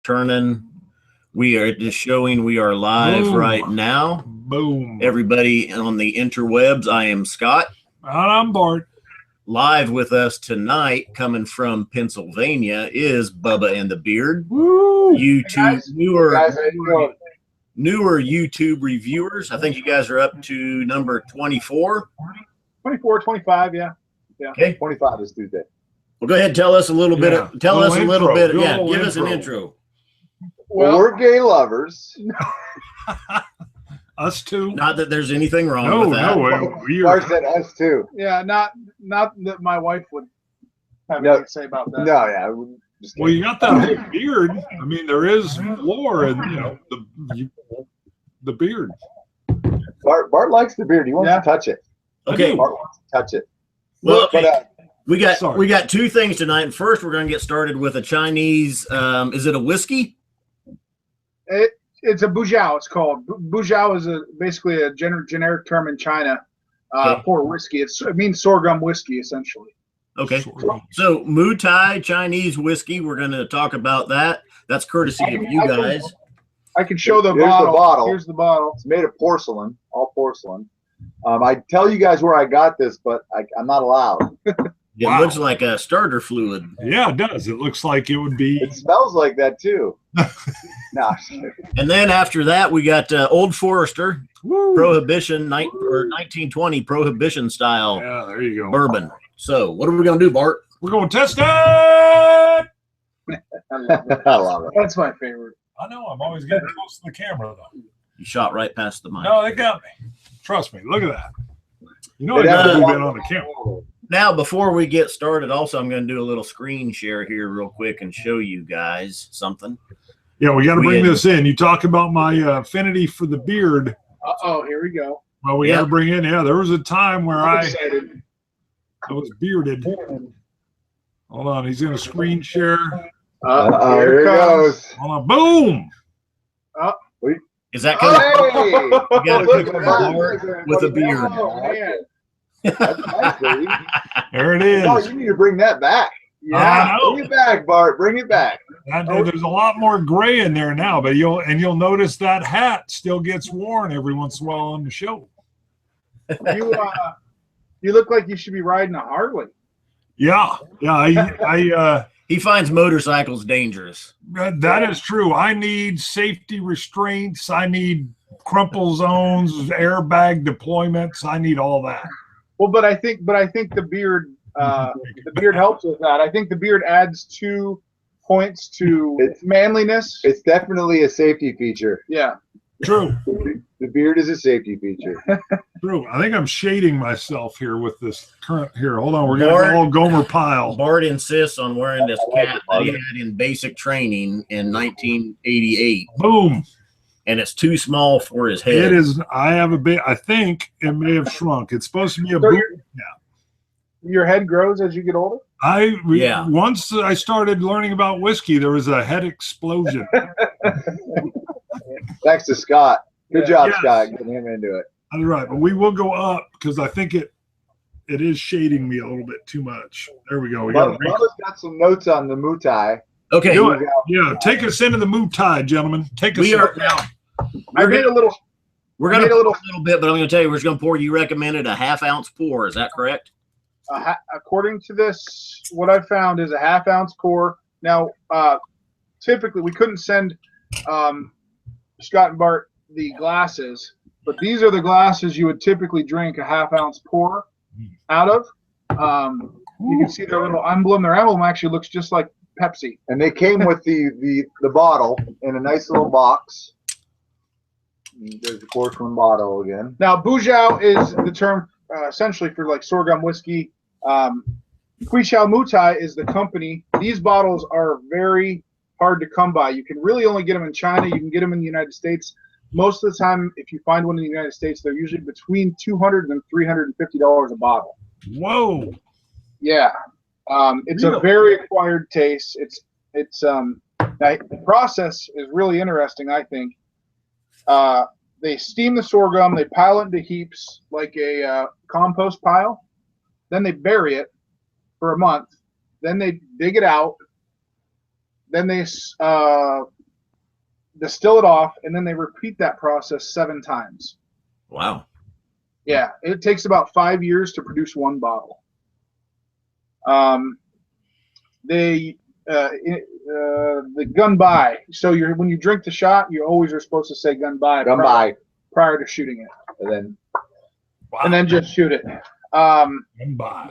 turning. We are just showing we are live Boom. right now. Boom. Everybody on the interwebs, I am Scott. And I'm Bart. Live with us tonight, coming from Pennsylvania, is Bubba and the Beard. Woo! YouTube, newer YouTube reviewers. I think you guys are up to number 24. 24, 25, yeah. Okay. 25 is Tuesday. Well, go ahead and tell us a little bit. Tell us a little bit. Do a Yeah, little give us an intro. intro. Well, we're gay lovers. Us too. Not that there's anything wrong with that. Bart said us too. Yeah, not that my wife would have anything to say about that. No, yeah. Well, you got that big beard. I mean, there is lore in the beard. Bart likes the beard. He wants to touch it. Okay. Bart wants to touch it. Well, okay. We got two things tonight. And first, we're going to get started with a Chinese. Is it a whiskey? It's a buzhao. It's called buzhao. Is basically a generic term in China for whiskey. It means sorghum whiskey essentially. Okay. So Moutai Chinese whiskey. We're going to talk about that. That's courtesy of you guys. I can show the bottle. Here's the bottle. It's made of porcelain, all porcelain. I tell you guys where I got this, but I'm not allowed. It looks like a starter fluid. Yeah, it does. It looks like it would be. It smells like that too. No. And then after that, we got Old Forester Prohibition 1920 Prohibition style. Yeah, there you go. Bourbon. So what are we going to do, Bart? We're going to test it. I love it. That's my favorite. I know. I'm always getting close to the camera though. You shot right past the mic. No, they got me. Trust me. Look at that. You know, I got a bit on the camera. Now, before we get started, also, I'm going to do a little screen share here real quick and show you guys something. Yeah, we got to bring this in. You talk about my affinity for the beard. Uh-oh, here we go. Well, we got to bring in, there was a time where I was bearded. Hold on, he's going to screen share. Here it goes. Hold on, boom. Is that coming? You got a picture of Bart with a beard. Oh, man. That's nice, baby. There it is. Oh, you need to bring that back. Yeah, bring it back, Bart. Bring it back. There's a lot more gray in there now, but you'll notice that hat still gets worn every once in a while on the show. You look like you should be riding a Harley. Yeah. He finds motorcycles dangerous. That is true. I need safety restraints. I need crumple zones, airbag deployments. I need all that. Well, but I think the beard helps with that. I think the beard adds 2 points to its manliness. It's definitely a safety feature. Yeah. True. The beard is a safety feature. True. I think I'm shading myself here with this current here. Hold on. We're going to all Gomer pile. Bart insists on wearing this cap that he had in basic training in 1988. Boom. And it's too small for his head. It is. I think it may have shrunk. It's supposed to be a beard. Yeah. Your head grows as you get older? Once I started learning about whiskey, there was a head explosion. Thanks to Scott. Good job, Scott, getting him into it. That's right. But we will go up because I think it is shading me a little bit too much. There we go. Bubba's got some notes on the Moutai. Okay. Do it. Yeah. Take us into the Moutai, gentlemen. Take us now. We're going to a little bit, but I'm going to tell you, we're just going to pour. You recommended a half-ounce pour. Is that correct? According to this, what I found is a half-ounce pour. Now, typically, we couldn't send Scott and Bart the glasses, but these are the glasses you would typically drink a half-ounce pour out of. You can see their little emblem. Their emblem actually looks just like Pepsi. And they came with the bottle in a nice little box. There's the porcelain bottle again. Now, buzhao is the term essentially for like sorghum whiskey. Huixiao Moutai is the company. These bottles are very hard to come by. You can really only get them in China. You can get them in the United States. Most of the time, if you find one in the United States, they're usually between $200 and $350 a bottle. Whoa. Yeah. It's a very acquired taste. The process is really interesting, I think. They steam the sorghum, they pile it into heaps like a compost pile. Then they bury it for a month. Then they dig it out. Then they distill it off, and then they repeat that process 7 times. Wow. Yeah, it takes about 5 years to produce one bottle. The gun by. So when you drink the shot, you always are supposed to say gun by. Prior to shooting it, and then just shoot it. Gun by.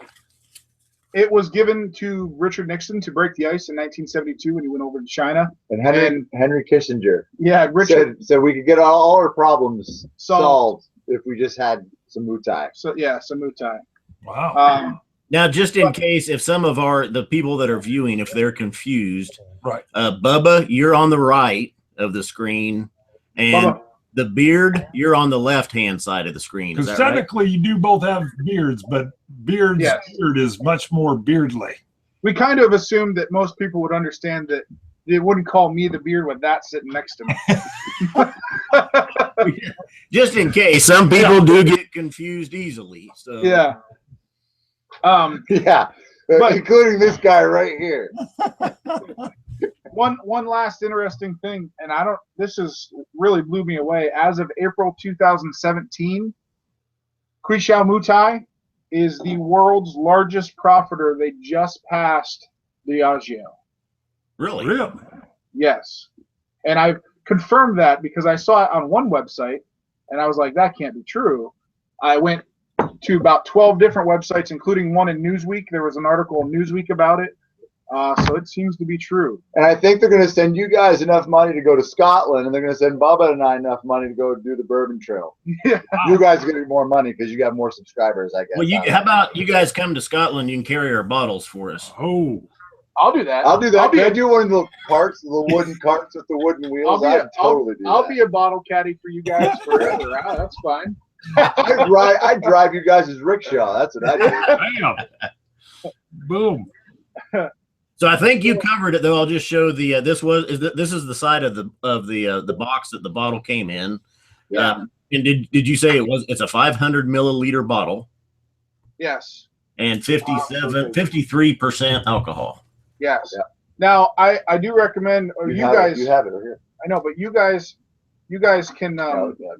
It was given to Richard Nixon to break the ice in 1972 when he went over to China. And Henry Kissinger. Yeah, Richard said we could get all our problems solved if we just had some Moutai. So yeah, some Moutai. Wow. Now, just in case, if some of the people that are viewing, if they're confused, right? Bubba, you're on the right of the screen, and Bubba. The beard, you're on the left-hand side of the screen. Because technically, you do both have beards, but beard is much more beardly. We kind of assumed that most people would understand that they wouldn't call me the beard with that sitting next to me. Just in case, some people do get confused easily. So yeah. But including this guy right here. One last interesting thing, and this is really blew me away. As of April 2017, Quishao Moutai is the world's largest profiter. They just passed Diageo. Really? Yes. And I've confirmed that because I saw it on one website, and I was like, that can't be true. I went to about 12 different websites, including one in Newsweek. There was an article in Newsweek about it. So it seems to be true. And I think they're going to send you guys enough money to go to Scotland, and they're going to send Bubba and I enough money to go do the Bourbon Trail. Yeah. You guys are going to get more money because you got more subscribers, I guess. Well, how about you guys come to Scotland? You can carry our bottles for us. Oh, I'll do that. I'll do that. Can I do one of the carts, the wooden carts with the wooden wheels? I'll be a bottle caddy for you guys forever. That's fine. I'd drive you guys as rickshaw. That's what I do. Bam. Boom. So I think you covered it, though. I'll just show the this is the side of the box that the bottle came in. Yeah. And did you say it's a 500 milliliter bottle? Yes. And 53% alcohol. Yes. Yeah. Now I do recommend you guys. You have it over here. I know, but you guys can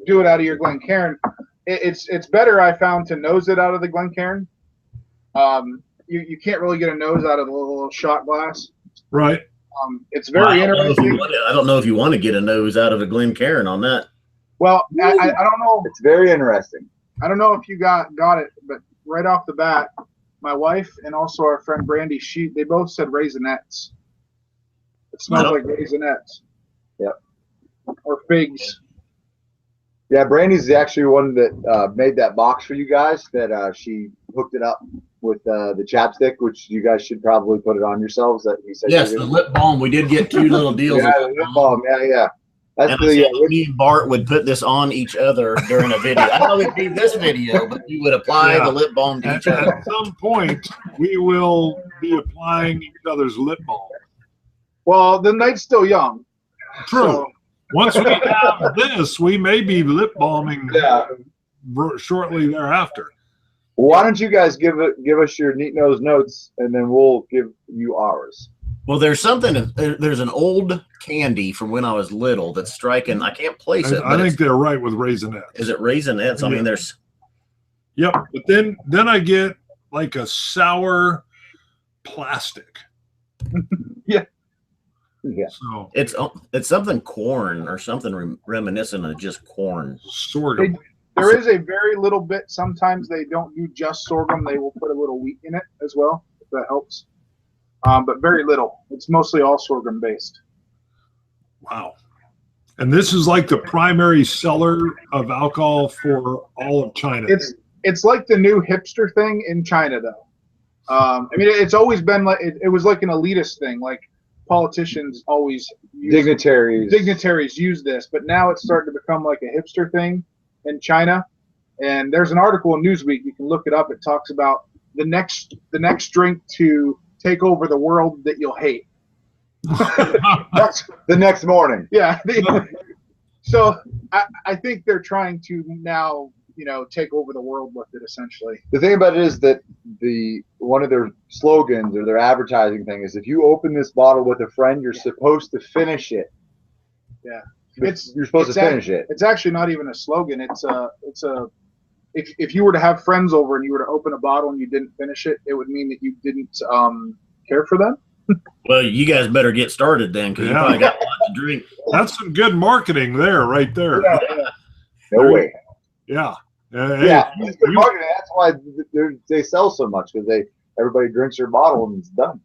do it out of your Glencairn. It's better, I found, to nose it out of the Glencairn. You can't really get a nose out of the little shot glass. Right. It's very interesting. I don't know if you want to get a nose out of a Glencairn on that. Well, I don't know. It's very interesting. I don't know if you got it, but right off the bat, my wife and also our friend Brandy, they both said Raisinets. It smells like Raisinets. Yep. Or figs. Yeah, Brandy's actually one that made that box for you guys. That she hooked it up with the chapstick, which you guys should probably put it on yourselves. That he said. Yes, the lip balm. We did get 2 little deals. Yeah, the lip balm. Yeah. That's me and Bart would put this on each other during a video. I don't know if it'd be this video, but we would apply the lip balm to each other. At some point, we will be applying each other's lip balm. Well, the night's still young. True. So. Once we have this, we may be lip balming shortly thereafter. Why don't you guys give us your neat nose notes, and then we'll give you ours. Well, there's an old candy from when I was little that's striking. I can't place it. I think they're right with Raisinets. Is it Raisinets? I mean, there's. Yep, but then I get like a sour plastic. Yeah. So It's something corn or something reminiscent of just corn. Sort of. There is a very little bit. Sometimes they don't do just sorghum. They will put a little wheat in it as well, if that helps. But very little. It's mostly all sorghum based. Wow. And this is like the primary seller of alcohol for all of China. It's like the new hipster thing in China, though. I mean, it's always been like it was like an elitist thing. Like politicians always dignitaries use this, but now it's starting to become like a hipster thing in China. And there's an article in Newsweek, you can look it up. It talks about the next drink to take over the world that you'll hate. That's the next morning. Yeah. So I think they're trying to now, take over the world with it, essentially. The thing about it is that one of their slogans or their advertising thing is, if you open this bottle with a friend, you're supposed to finish it. You're supposed to finish it. It's actually not even a slogan. It's a if you were to have friends over and you were to open a bottle and you didn't finish it, it would mean that you didn't care for them. Well, you guys better get started then, because you probably got a lot to drink. That's some good marketing there, right there. No way. Yeah. Yeah, it's good marketing. That's why they sell so much, because everybody drinks their bottle and it's done.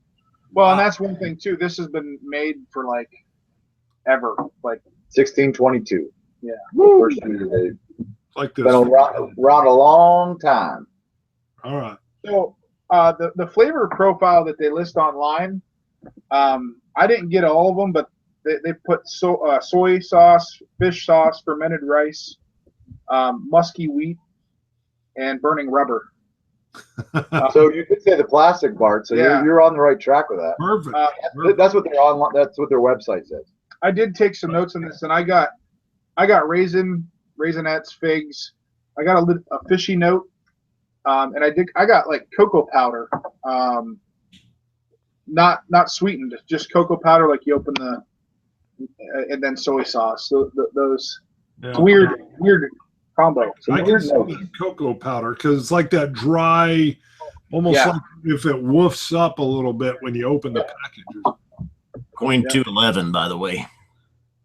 Well, and that's one thing too. This has been made for like ever, like 1622. Yeah. First year like this. been around a long time. All right. So the flavor profile that they list online, I didn't get all of them, but they put soy sauce, fish sauce, fermented rice, musky wheat, and burning rubber. So you could say the plastic, Bart. So you're on the right track with that. Perfect. That's what That's what their website says. I did take some notes on this, and I got raisinets, figs. I got a fishy note, and I got like cocoa powder, not sweetened, just cocoa powder. Like you open and then soy sauce. So those weird combo. I can see the cocoa powder because it's like that dry, almost like if it woofs up a little bit when you open the packages. Going 211, by the way.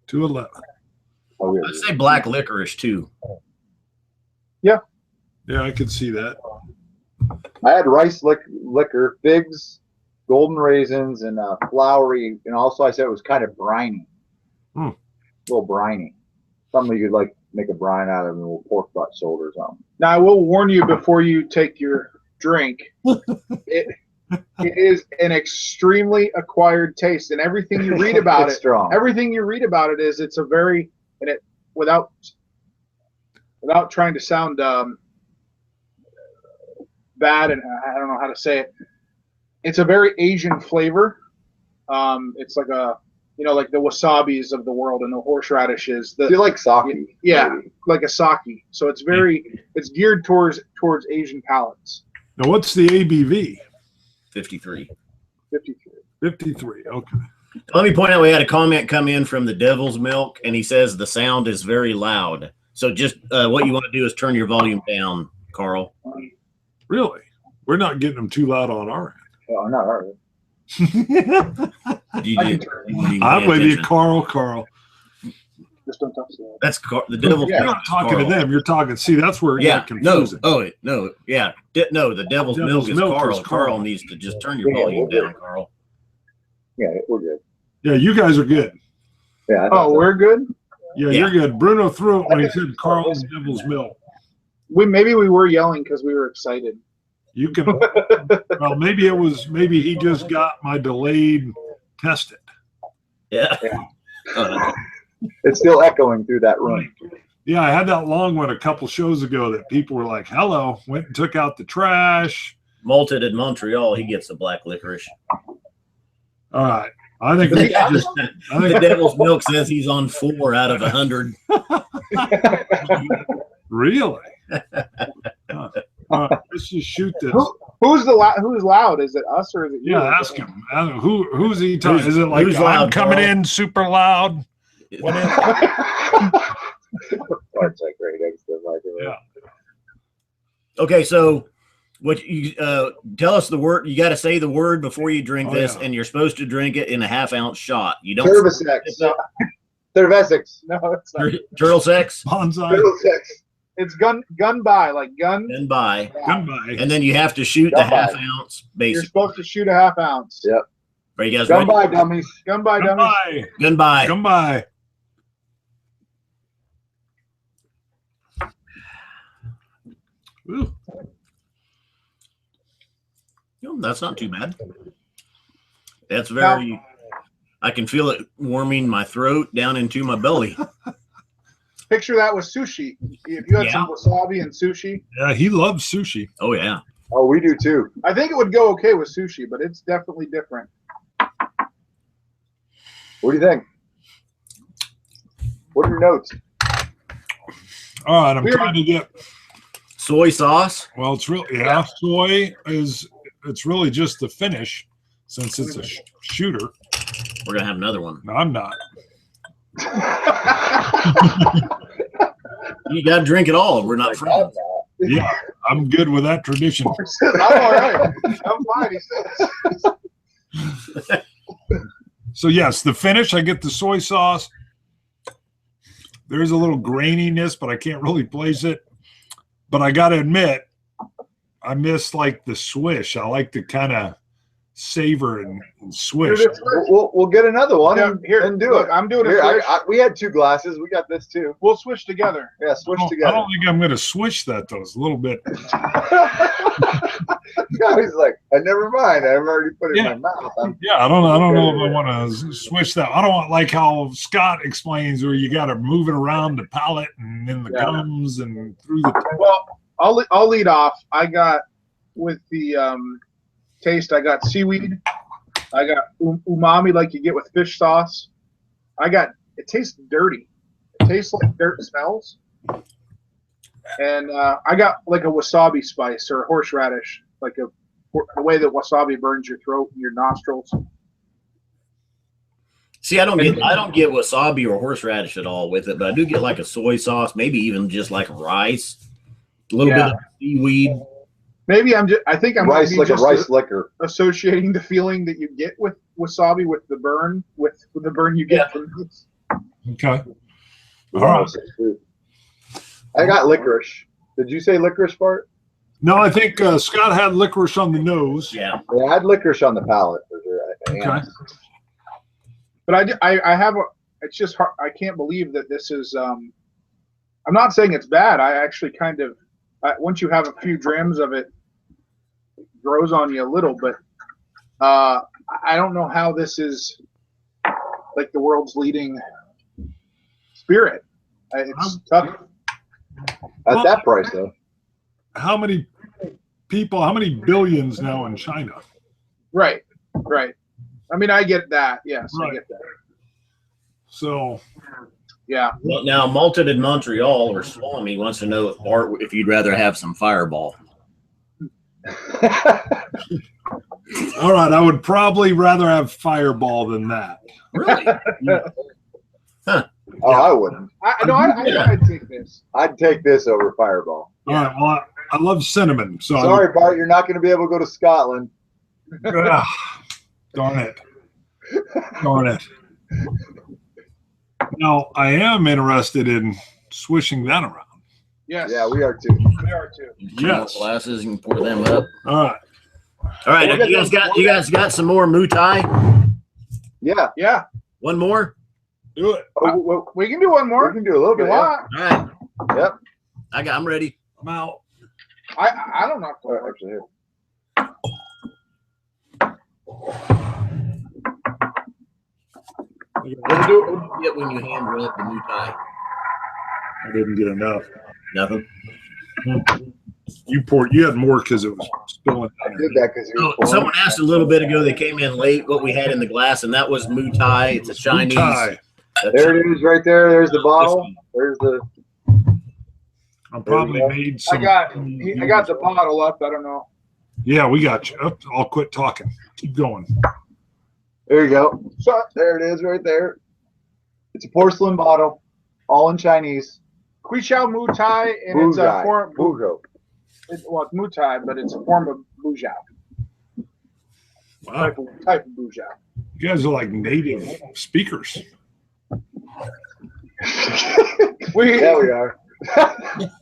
211. Oh, yeah. I'd say black licorice too. Yeah, I could see that. I had rice liquor, figs, golden raisins, and floury. And also, I said it was kind of briny. A little briny. Something you could like make a brine out of a little pork butt shoulder or something. Now, I will warn you before you take your drink. It is an extremely acquired taste, and everything you read about strong. Everything you read about it is it's a very, and it without trying to sound bad, and I don't know how to say it. It's a very Asian flavor. It's like like the wasabis of the world and the horseradishes. Do you like sake? Yeah, maybe? like a sake. So it's it's geared towards Asian palates. Now, what's the ABV? 53. 53. Okay. Let me point out, we had a comment come in from the Devil's Milk, and he says the sound is very loud. So just what you want to do is turn your volume down, Carl. Really? We're not getting them too loud on our Oh, not hard. end. I'm with you, Carl. Just don't touch that. That's the Devil's You're Milk. not talking to them. You're talking. See, that's where it got confusing. No. The Devil's Milk is Carl. Carl needs to just turn your volume down, Carl. Yeah, we're good. Yeah, you guys are good. Yeah. We're good. Yeah, you're good. Bruno threw it when he said Carl's Devil's Milk. Maybe we were yelling because we were excited. You can. Well, maybe he just got my delayed tested. Yeah. It's still echoing through that room. Yeah, I had that long one a couple shows ago that people were like, "Hello," went and took out the trash. Malted in Montreal, he gets the black licorice. All right, I think we should just. The Devil's Milk says he's on 4 out of 100. Really? Let's just shoot this. Who's loud? Is it us or is it you? Yeah, ask him. Who's he talking? Is it like who's I'm loud, coming Carl? in super loud? Bart's like great eggs. Yeah. Okay, so what you tell us the word? You got to say the word before you drink this, and you're supposed to drink it in a half-ounce shot. You don't. Cervecex. Cervecex. No, it's not. Turtle sex. Bonsai. Cervecex. It's gun by, like gun. Gun by. Goodbye. And then you have to shoot the half-ounce, You're basically. supposed to shoot a half ounce. Yep. Are you guys Gun ready? by, dummies. Gun by, dummies. Goodbye. Gun by. Goodbye. Ooh. Oh, that's not too bad. That's very. I can feel it warming my throat down into my belly. Picture that with sushi. If you had some wasabi and sushi, Yeah, he loves sushi. Oh yeah. Oh, we do too. I think it would go okay with sushi, but it's definitely different. What do you think? What are your notes? All right, I'm trying to get. Soy sauce. Well, it's really soy is. It's really just the finish, since it's a shooter. We're gonna have another one. No, I'm not. You got to drink it all. We're not friends. Yeah, I'm good with that tradition. I'm all right. I'm fine. He says. So yes, the finish, I get the soy sauce. There's a little graininess, but I can't really place it. But I got to admit, I miss like the swish. I like to kind of savor and swish. We'll get another one Yeah, here, and do look, it. I'm doing it. Here, we had 2 glasses. We got this too. We'll switch together. Yeah, switch I together. don't think I'm going to swish that though. It's a little bit. He's like, never mind. I've already put it in my mouth. Yeah, I don't know if I want to switch that. I don't want like how Scott explains where you got to move it around the palate and in the gums and through the. Well, I'll lead off. I got with the taste. I got seaweed. I got umami like you get with fish sauce. It tastes dirty. It tastes like dirt smells. And I got like a wasabi spice or a horseradish, like the way that wasabi burns your throat and your nostrils. See, I don't get wasabi or horseradish at all with it, but I do get like a soy sauce, maybe even just like rice, a little bit of seaweed. Maybe I think I'm rice, like a rice liquor, associating the feeling that you get with wasabi with the burn you get from this. Okay. All right. I got licorice. Did you say licorice, Bart? No, I think Scott had licorice on the nose. Yeah. I had licorice on the palate. For sure. Okay. But I have it's just hard. I can't believe that this is. I'm not saying it's bad. I actually kind of once you have a few drams of it, grows on you a little. But I don't know how this is like the world's leading spirit. It's tough. At that price, though. How many billions now in China? Right. I mean, I get that. Yes, right. I get that. So, yeah. Well, now, Malted in Montreal or Swami wants to know if you'd rather have some Fireball. All right, I would probably rather have Fireball than that. Really? Huh. Oh, I wouldn't. I'd take this. I'd take this over Fireball. All right. Well, I love cinnamon. So sorry, Bart, you're not going to be able to go to Scotland. Darn it. Now, I am interested in swishing that around. Yes. Yeah, we are too. Yes. Glasses, you can pour them up. All right. You guys got some more Moutai? Yeah. One more? Do it. Oh, we can do one more. We can do a little bit. All right. Yep. I'm ready. I'm out. I don't know. Actually, here. What do you get when you hand roll up the Moutai? I didn't get enough. Nothing. You had more because it was spilling. I did that because someone asked a little bit ago. They came in late. What we had in the glass, and that was Moutai. It's a Chinese. Moutai. There it is, right there. There's the bottle. There's the. I probably made some. I got the bottle up. I don't know. Yeah, we got you. I'll quit talking. Keep going. There you go. So there it is, right there. It's a porcelain bottle, all in Chinese. Qichao Moutai, and it's a form. It's Moutai, but it's a form of buzhao. Wow. Type of buzhao. You guys are like native speakers. We are.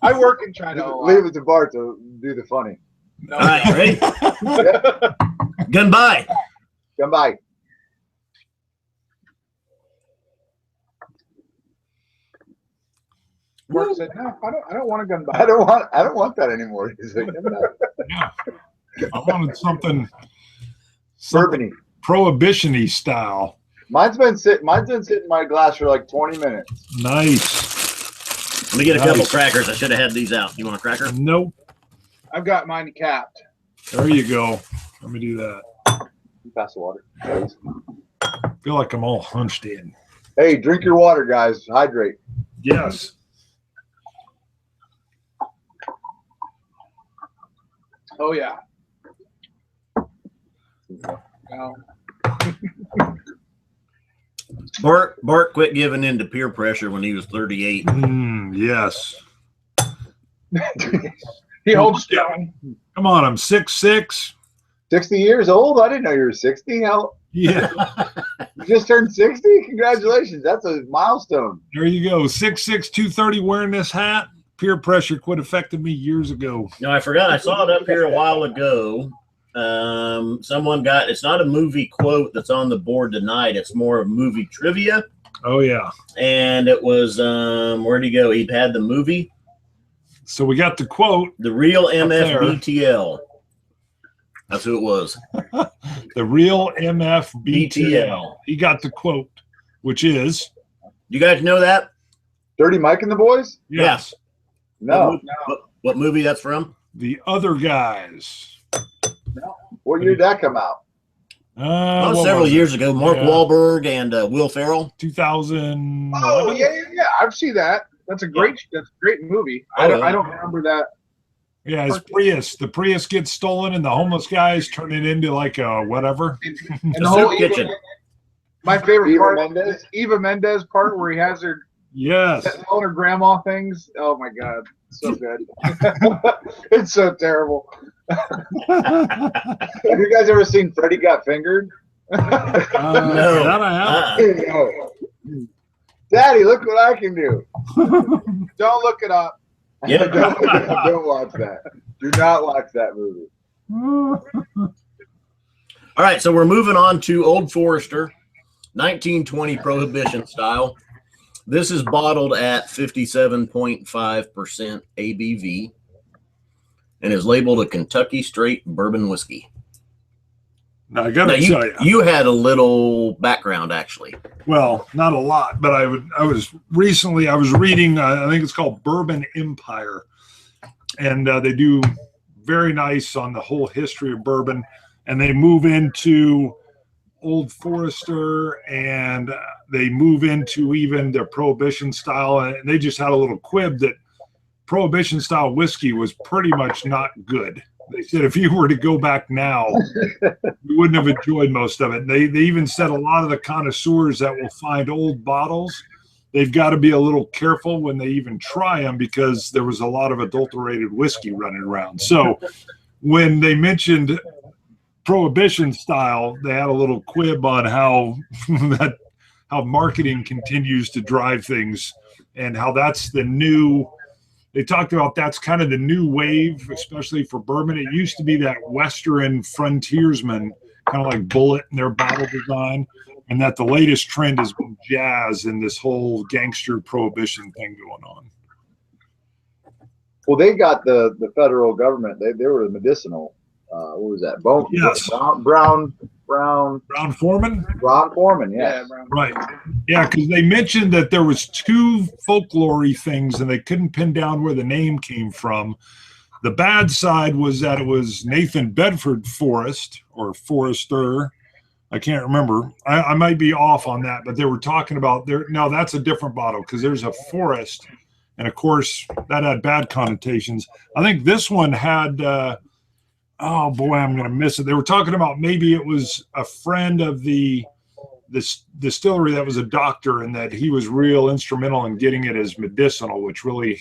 I work in China. Leave it to Bart to do the funny. All right, ready? Gunbai. Gunbai. Mark said, "No, I don't want a gunbai. I don't want that anymore." He's like, yeah. I wanted something bourbony, prohibition-y style. Mine's been sitting in my glass for like 20 minutes. Nice. Let me get a couple crackers. I should have had these out. You want a cracker? Nope. I've got mine capped. There you go. Let me do that. You pass the water. I feel like I'm all hunched in. Hey, drink your water, guys. Hydrate. Yes. Oh yeah. No. Bart quit giving in to peer pressure when he was 38. Yes. He holds strong. Come on, I'm 6'6". 60 years old? I didn't know you were 60. How? Yeah. You just turned 60? Congratulations. That's a milestone. There you go. 6'6", 230 wearing this hat. Peer pressure quit affected me years ago. No, I forgot. I saw it up here a while ago. Someone got, it's not a movie quote that's on the board tonight. It's more of movie trivia. Oh, yeah. And it was, where'd he go? He had the movie. So we got the quote. The real MFBTL. That's who it was. The real MFBTL. He got the quote, which is. You guys know that? Dirty Mike and the Boys? Yes. No. What movie that's from? The Other Guys. No. What year did that come out? Several years ago. Mark Wahlberg and Will Ferrell. 2000. Oh, yeah. I've seen that. That's a great movie. I don't remember that. Yeah, it's Prius. The Prius gets stolen, and the homeless guys turn it into like a whatever. And the whole kitchen. My favorite Eva part Mendes? is Eva Mendes part where he has her telling her grandma things. Oh my god, so good. It's so terrible. Have you guys ever seen Freddy Got Fingered? No. That I have. Daddy, look what I can do. Don't look it up. Yeah. Don't watch that. Do not watch that movie. All right, so we're moving on to Old Forester, 1920 Prohibition style. This is bottled at 57.5% ABV and is labeled a Kentucky straight bourbon whiskey. Now, I got to tell you. You had a little background, actually. Well, not a lot, but I was reading, I think it's called Bourbon Empire, and they do very nice on the whole history of bourbon, and they move into Old Forester, and they move into even the Prohibition style, and they just had a little quib that Prohibition style whiskey was pretty much not good. They said if you were to go back now, you wouldn't have enjoyed most of it. They even said a lot of the connoisseurs that will find old bottles, they've got to be a little careful when they even try them because there was a lot of adulterated whiskey running around. So when they mentioned Prohibition style, they had a little quib on how marketing continues to drive things and how that's the new. They talked about that's kind of the new wave, especially for bourbon. It used to be that Western frontiersman, kind of like Bullet in their bottle design, and that the latest trend has been jazz and this whole gangster prohibition thing going on. Well, they got the federal government. They were the medicinal. What was that? Yes. Brown Foreman? Brown Foreman, yes. Yeah, Right. Yeah, because they mentioned that there was two folklore things and they couldn't pin down where the name came from. The bad side was that it was Nathan Bedford Forrest or Forrester. I can't remember. I might be off on that, but they were talking about there. Now that's a different bottle because there's a Forest, and of course that had bad connotations. I think this one had. Oh boy, I'm going to miss it. They were talking about maybe it was a friend of this distillery that was a doctor and that he was real instrumental in getting it as medicinal, which really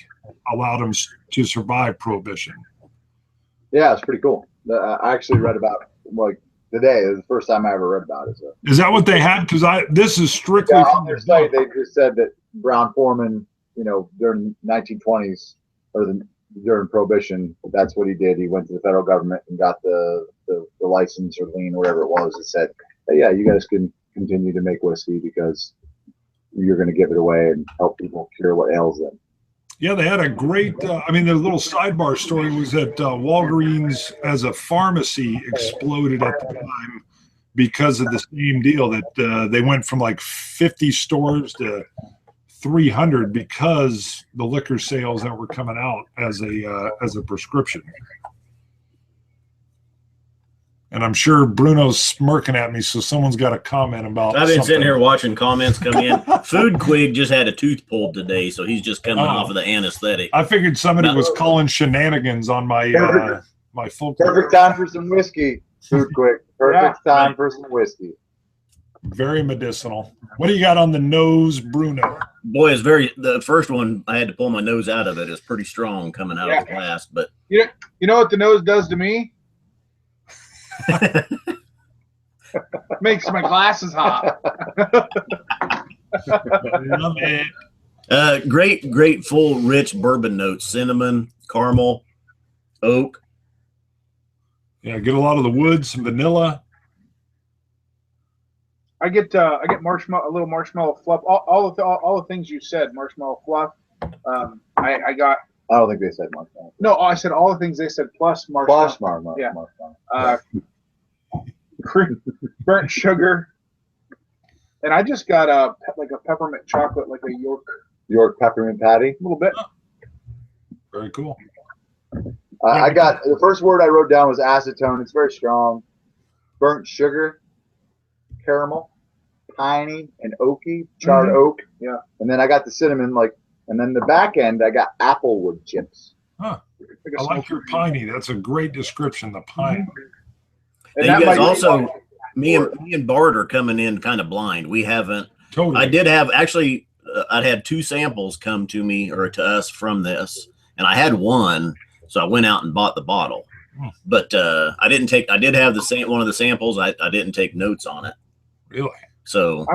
allowed him to survive Prohibition. Yeah, it's pretty cool. I actually read about like today. It was the first time I ever read about it. So. Is that what they had? Because this is strictly on their site. They just said that Brown Foreman, during the 1920s or during Prohibition, that's what he did. He went to the federal government and got the license or lien, whatever it was. It said, hey, yeah, you guys can continue to make whiskey because you're going to give it away and help people cure what ails them. Yeah, they had a great, the little sidebar story was that Walgreens as a pharmacy exploded at the time because of the same deal that they went from like 50 stores to 300 because the liquor sales that were coming out as a prescription. And I'm sure Bruno's smirking at me, so someone's got a comment about. I've been sitting here watching comments come in. Food Quig just had a tooth pulled today, so he's just coming off of the anesthetic. I figured somebody was calling shenanigans on my my folk. Perfect time for some whiskey. Food Quig. Perfect time for some whiskey. Very medicinal. What do you got on the nose, Bruno? Boy, it's the first one, I had to pull my nose out of it. It's pretty strong coming out of the glass, but You know what the nose does to me? Makes my glasses hot. Love it. great full rich bourbon notes, cinnamon, caramel, oak. Yeah, get a lot of the wood, some vanilla. I get marshmallow, a little marshmallow fluff. All the things you said, marshmallow fluff. I got. I don't think they said marshmallow. No, I said all the things they said plus marshmallow. Plus marshmallow. Yeah. Marshmallow. Burnt sugar, and I just got a peppermint chocolate, like a York peppermint patty. a little bit. Very cool. I got the first word I wrote down was acetone. It's very strong. Burnt sugar, caramel, piney, and oaky, charred oak. Yeah. And then I got the cinnamon, and then the back end I got applewood chips. Huh. I like your piney. That's a great description. The pine. And you guys also, me and Bart are coming in kind of blind. We haven't. Totally. I did have actually. I had 2 samples come to me or to us from this, and I had one, so I went out and bought the bottle. But I didn't take. I did have one of the samples. I didn't take notes on it. Really? So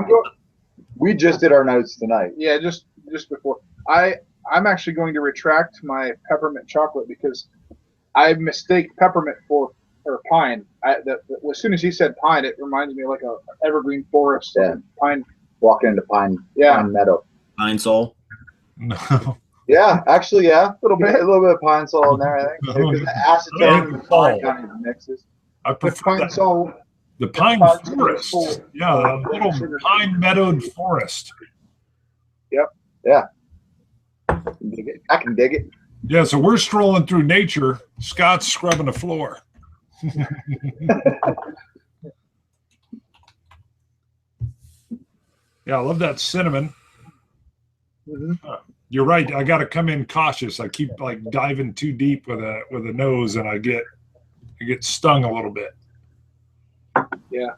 we just did our notes tonight. Yeah, just before. I'm actually going to retract my peppermint chocolate because I mistake peppermint for pine. As soon as he said pine, it reminds me of like a evergreen forest. Yeah. Pine. Walking into pine meadow. Pine Sol. No. Yeah, actually, yeah, a little bit of pine sol in there, I think. Because the acetone and pine kind of mixes. I prefer Pine sol. the pine forest. Yeah, a little pine meadowed forest. Yeah. Dig it. I can dig it. Yeah, so we're strolling through nature. Scott's scrubbing the floor. Yeah, I love that cinnamon. You're right. I got to come in cautious. I keep diving too deep with a nose, and I get stung a little bit. Yeah.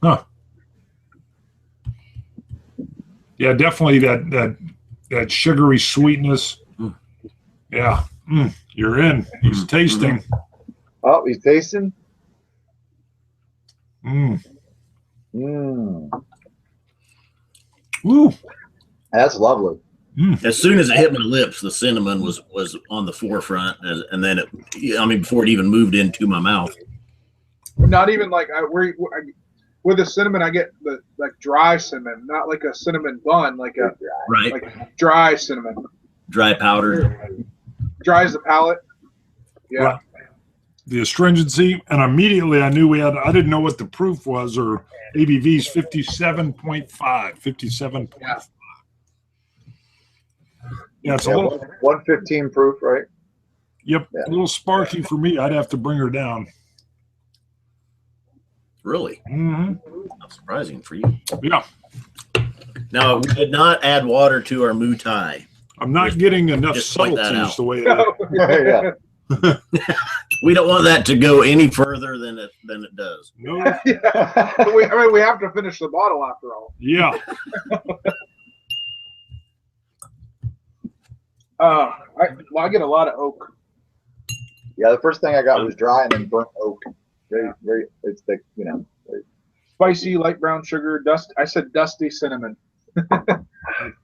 Huh. Yeah, definitely that sugary sweetness. Yeah. You're in. He's tasting. Oh, he's tasting. Woo. That's lovely. As soon as it hit my lips, the cinnamon was on the forefront, and then before it even moved into my mouth. Not even with the cinnamon, I get the dry cinnamon, not like a cinnamon bun, like dry cinnamon. Dry powder. Dries the palate. Yeah. Right. The astringency, and immediately I knew I didn't know what the proof was, or ABV's 57.5, 57.5. Yeah, it's a little 115 proof, right? Yep, a little sparky for me. I'd have to bring her down. Really? Not surprising for you. Yeah. Now, we did not add water to our Moutai. I'm not getting enough just point that subtleties out. the way it is. Yeah. We don't want that to go any further than it does. No. We have to finish the bottle after all. Yeah. I get a lot of oak. Yeah, the first thing I got was dry and then burnt oak. Very, very, it's thick, very Spicy, light brown sugar, I said dusty cinnamon.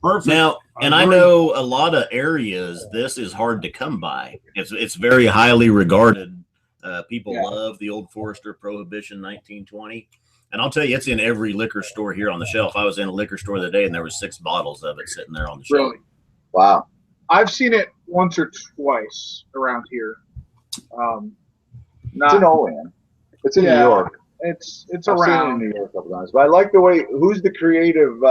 Perfect. Now, and I know a lot of areas this is hard to come by. It's very highly regarded. People love the Old Forester Prohibition 1920. And I'll tell you, it's in every liquor store here on the shelf. I was in a liquor store the day, and there was 6 bottles of it sitting there on the shelf. Really? Wow. I've seen it once or twice around here. It's in Olean. It's in New York. It's I've around. seen it in New York a couple times. But I like the way, who's the creative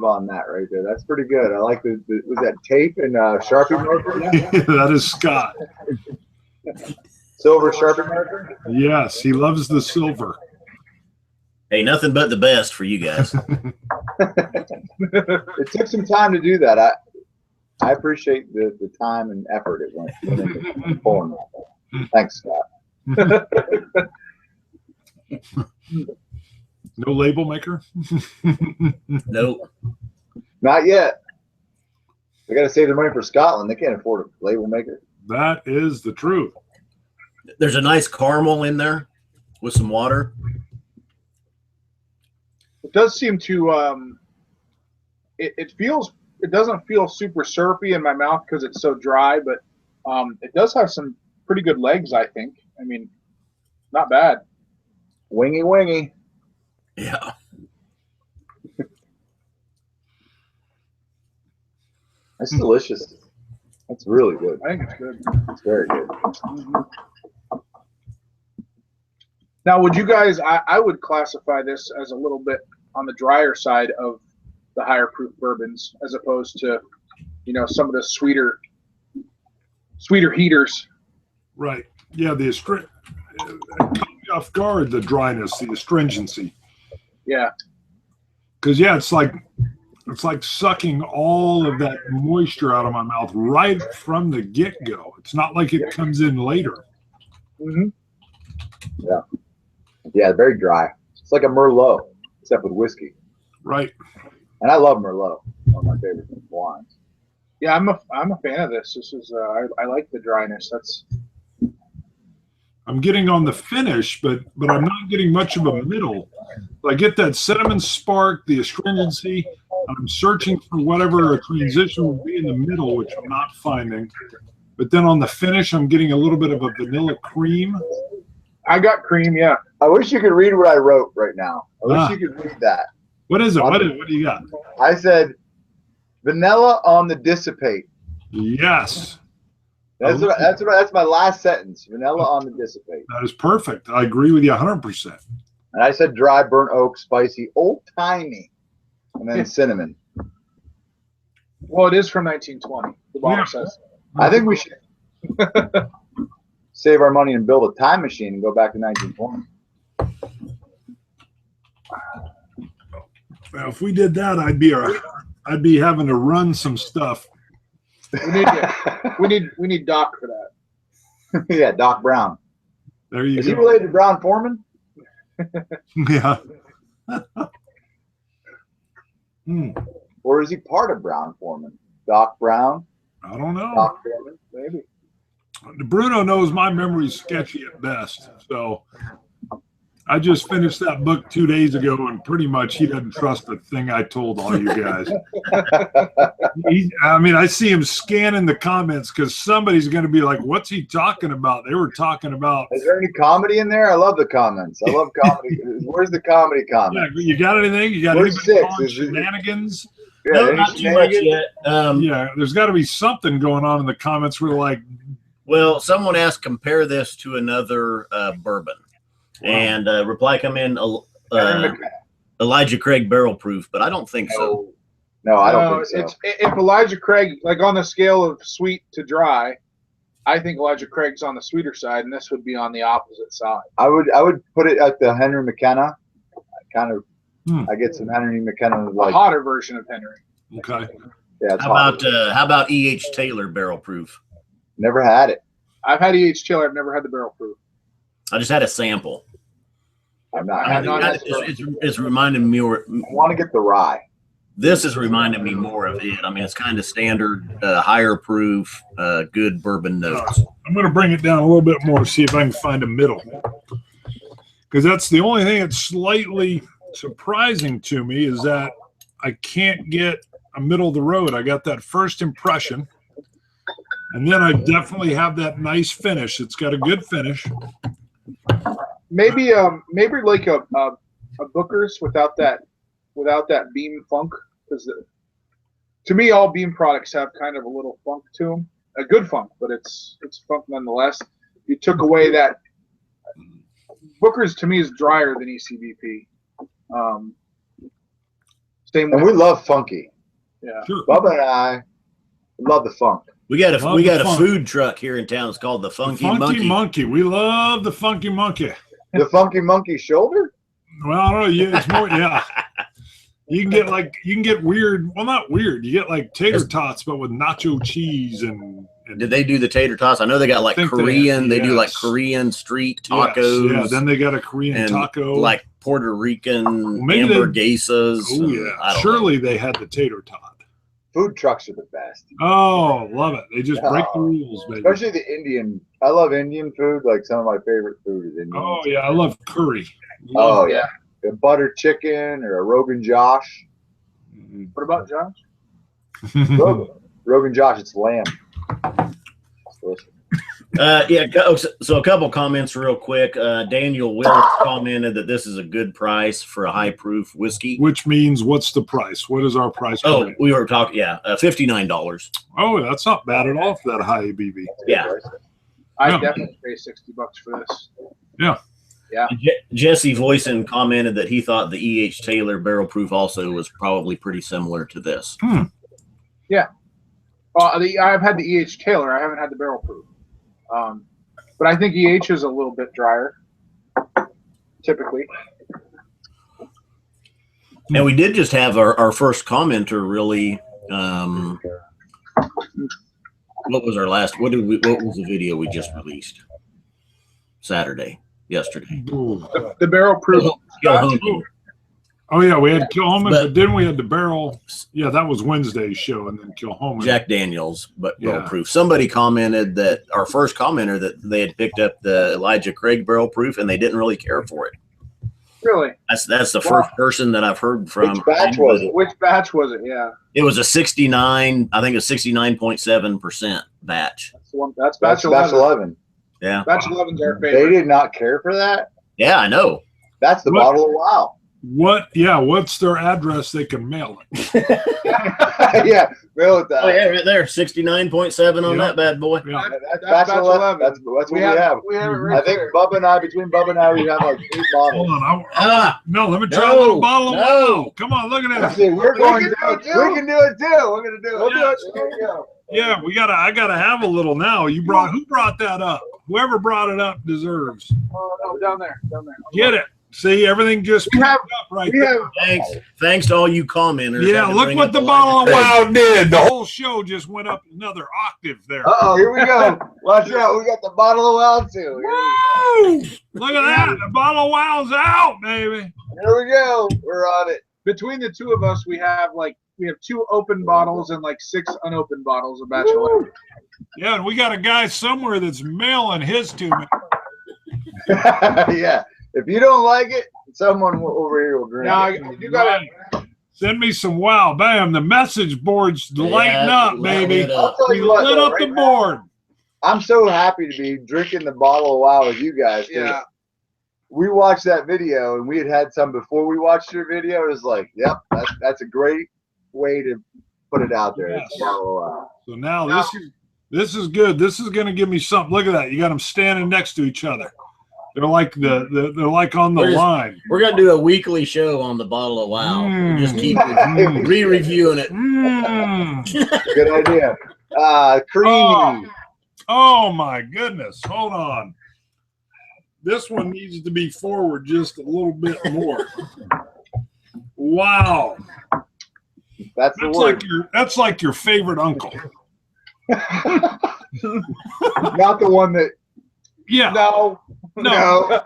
on that right there? That's pretty good. I like was that tape and Sharpie marker? That is Scott. Silver Sharpie marker? Yes, he loves the silver. Hey, nothing but the best for you guys. It took some time to do that. I appreciate the time and effort it went into pulling that. Thanks, Scott. No label maker? Nope. Not yet. They got to save their money for Scotland. They can't afford a label maker. That is the truth. There's a nice caramel in there with some water. It does seem to it doesn't feel super syrupy in my mouth because it's so dry, but it does have some pretty good legs, I think. I mean, not bad. Wingy. Yeah. That's delicious. That's really good. I think it's good. It's very good. Now, would you guys? I would classify this as a little bit on the drier side of the higher proof bourbons, as opposed to, some of the sweeter heaters. Right. Yeah, the caught me off guard, the dryness, the astringency. Yeah. Because it's like sucking all of that moisture out of my mouth right from the get-go. It's not like it comes in later. Mm-hmm. Yeah, very dry. It's like a Merlot, except with whiskey. Right. And I love Merlot. One of my favorite wines. Yeah, I'm a fan of this. This is I like the dryness. I'm getting on the finish, but I'm not getting much of a middle. I get that cinnamon spark, the astringency. I'm searching for whatever a transition will be in the middle, which I'm not finding. But then on the finish, I'm getting a little bit of a vanilla cream. I got cream, yeah. I wish you could read what I wrote right now. I wish you could read that. What is it? What do you got? I said, vanilla on the dissipate. Yes. That's my last sentence. Vanilla on the dissipate. That is perfect. I agree with you 100%. And I said dry, burnt oak, spicy, old-timey, and then cinnamon. Well, it is from 1920, the bottle says. I think we should save our money and build a time machine and go back to 1920. Well, if we did that, I'd be having to run some stuff. We need Doc for that. Yeah, Doc Brown. There you Is go. he related to Brown Foreman? Yeah. Or is he part of Brown Foreman? Doc Brown? I don't know. Doc Foreman? Maybe. Bruno knows my memory's sketchy at best. So I just finished that book 2 days ago, and pretty much he doesn't trust the thing I told all you guys. I see him scanning the comments because somebody's going to be like, what's he talking about? They were talking about. Is there any comedy in there? I love the comments. I love comedy. Where's the comedy comment? Yeah, you got anything? You got Where's anybody 6? calling shenanigans? Yeah, No, any not too much shenanigans? yet. Yeah, there's got to be something going on in the comments where like, Well, someone asked, compare this to another bourbon. Wow. And reply come in, Elijah Craig barrel proof, but I don't think so. No, I don't think so. If Elijah Craig, like on the scale of sweet to dry, I think Elijah Craig's on the sweeter side, and this would be on the opposite side. I would put it at the Henry McKenna. I get some Henry McKenna A like hotter version of Henry. okay. yeah. It's How hot. how about E.H. Taylor barrel proof? Never had it. I've had E.H. Taylor. I've never had the barrel proof. I just had a sample. I'm not. I have not had It's reminding me more. I want to get the rye. This is reminding me more of it. I mean, it's kind of standard, higher proof, good bourbon notes. I'm going to bring it down a little bit more, see if I can find a middle. Because that's the only thing that's slightly surprising to me is that I can't get a middle of the road. I got that first impression, and then I definitely have that nice finish. It's got a good finish. Maybe like a Booker's without that beam funk, because to me all beam products have kind of a little funk to them, a good funk, but it's funk nonetheless. You took away that. Booker's to me is drier than ECBP. Same. And we love funky. Yeah. Sure. Bubba and I love the funk. We got Love a the funk. food truck here in town. It's called the Funky Monkey. We love the Funky Monkey. The funky monkey shoulder. Well, I don't know. Yeah, it's more. Yeah. You can get weird. Well, not weird. You get like tater tots, but with nacho cheese and Did they do the tater tots? I know they got like think Korean. They do like yes. Korean street Yes, tacos. yeah, then they got a Korean and taco. like Puerto Rican maybe hamburguesas. Oh yeah, surely they had the tater tot. Food trucks are the best. Oh, love it. They just break the rules, baby. Especially the Indian. I love Indian food. Like some of my favorite food is Indian. Oh yeah, I love curry. Oh yeah, a butter chicken or a Rogan Josh. What about Josh? Rogan Josh, it's lamb. So a couple comments real quick. Daniel Willis commented that this is a good price for a high proof whiskey. Which means, what's the price? What is our price? Oh, we were talking, $59. Oh, that's not bad at all for that high ABV. Yeah. I definitely pay $60 for this. Yeah. Yeah. Jesse Voisin commented that he thought the E.H. Taylor barrel proof also was probably pretty similar to this. Yeah. I've had the E.H. Taylor. I haven't had the barrel proof. But I think EH is a little bit drier, typically. And we did just have our first commenter really. What was our last? What was the video we just released? Yesterday. The barrel proof. Oh yeah, we had Kilhoman, but then we had the barrel. Yeah, that was Wednesday's show, and then Kilhoman. Jack Daniels, but barrel proof. Somebody commented that our first commenter that they had picked up the Elijah Craig barrel proof and they didn't really care for it. Really? That's the first person that I've heard from. Which batch was it? Which batch was it? Yeah. It was a 69. I think a 69.7% batch. That's batch 11. Yeah. Batch 11's our favorite. They did not care for that. Yeah, I know. That's the bottle of wow. What? Yeah. What's their address? They can mail it. Yeah, mail it. Oh yeah, right there, 69.7 on that bad boy. Yeah. That's batch 11. That's what we have. We have it right I think between Bubba and I, we have like 8 bottles. Hold on. No, let me try a little bottle of wow. Come on, look at Let's this. see, we can do it too. We're gonna do it. We'll do it. There we go. Yeah, I gotta have a little now. Who brought that up? Whoever brought it up deserves. Oh no, down there. Get it. See, everything just picked up right there. Thanks to all you commenters. Yeah, look what the bottle of wow did. The whole show just went up another octave there. Here we go. Watch out. We got the bottle of wow too. Woo! Look at that. The bottle of wow's out, baby. Here we go. We're on it. Between the two of us, we have 2 open bottles and 6 unopened bottles of batch 11. Yeah, and we got a guy somewhere that's mailing his to me. Yeah. If you don't like it, someone over here will drink. Now, you got to send me some wow. Bam. The message board's lighting up, baby. I'll tell We you what, lit though, up the right board. now, I'm so happy to be drinking the bottle of wow with you guys. Yeah. We watched that video, and we had some before we watched your video. It was like, yep, that's a great way to put it out there. Yes. It's a bottle of wow. So now this is good. This is going to give me something. Look at that. You got them standing next to each other. They're like they're like on the line. We're gonna do a weekly show on the bottle of wow. Just keep re-reviewing it. Good idea. Creamy. Oh my goodness. Hold on. This one needs to be forward just a little bit more. Wow. That's the word. That's like your favorite uncle. Not the one that. Yeah. No. No,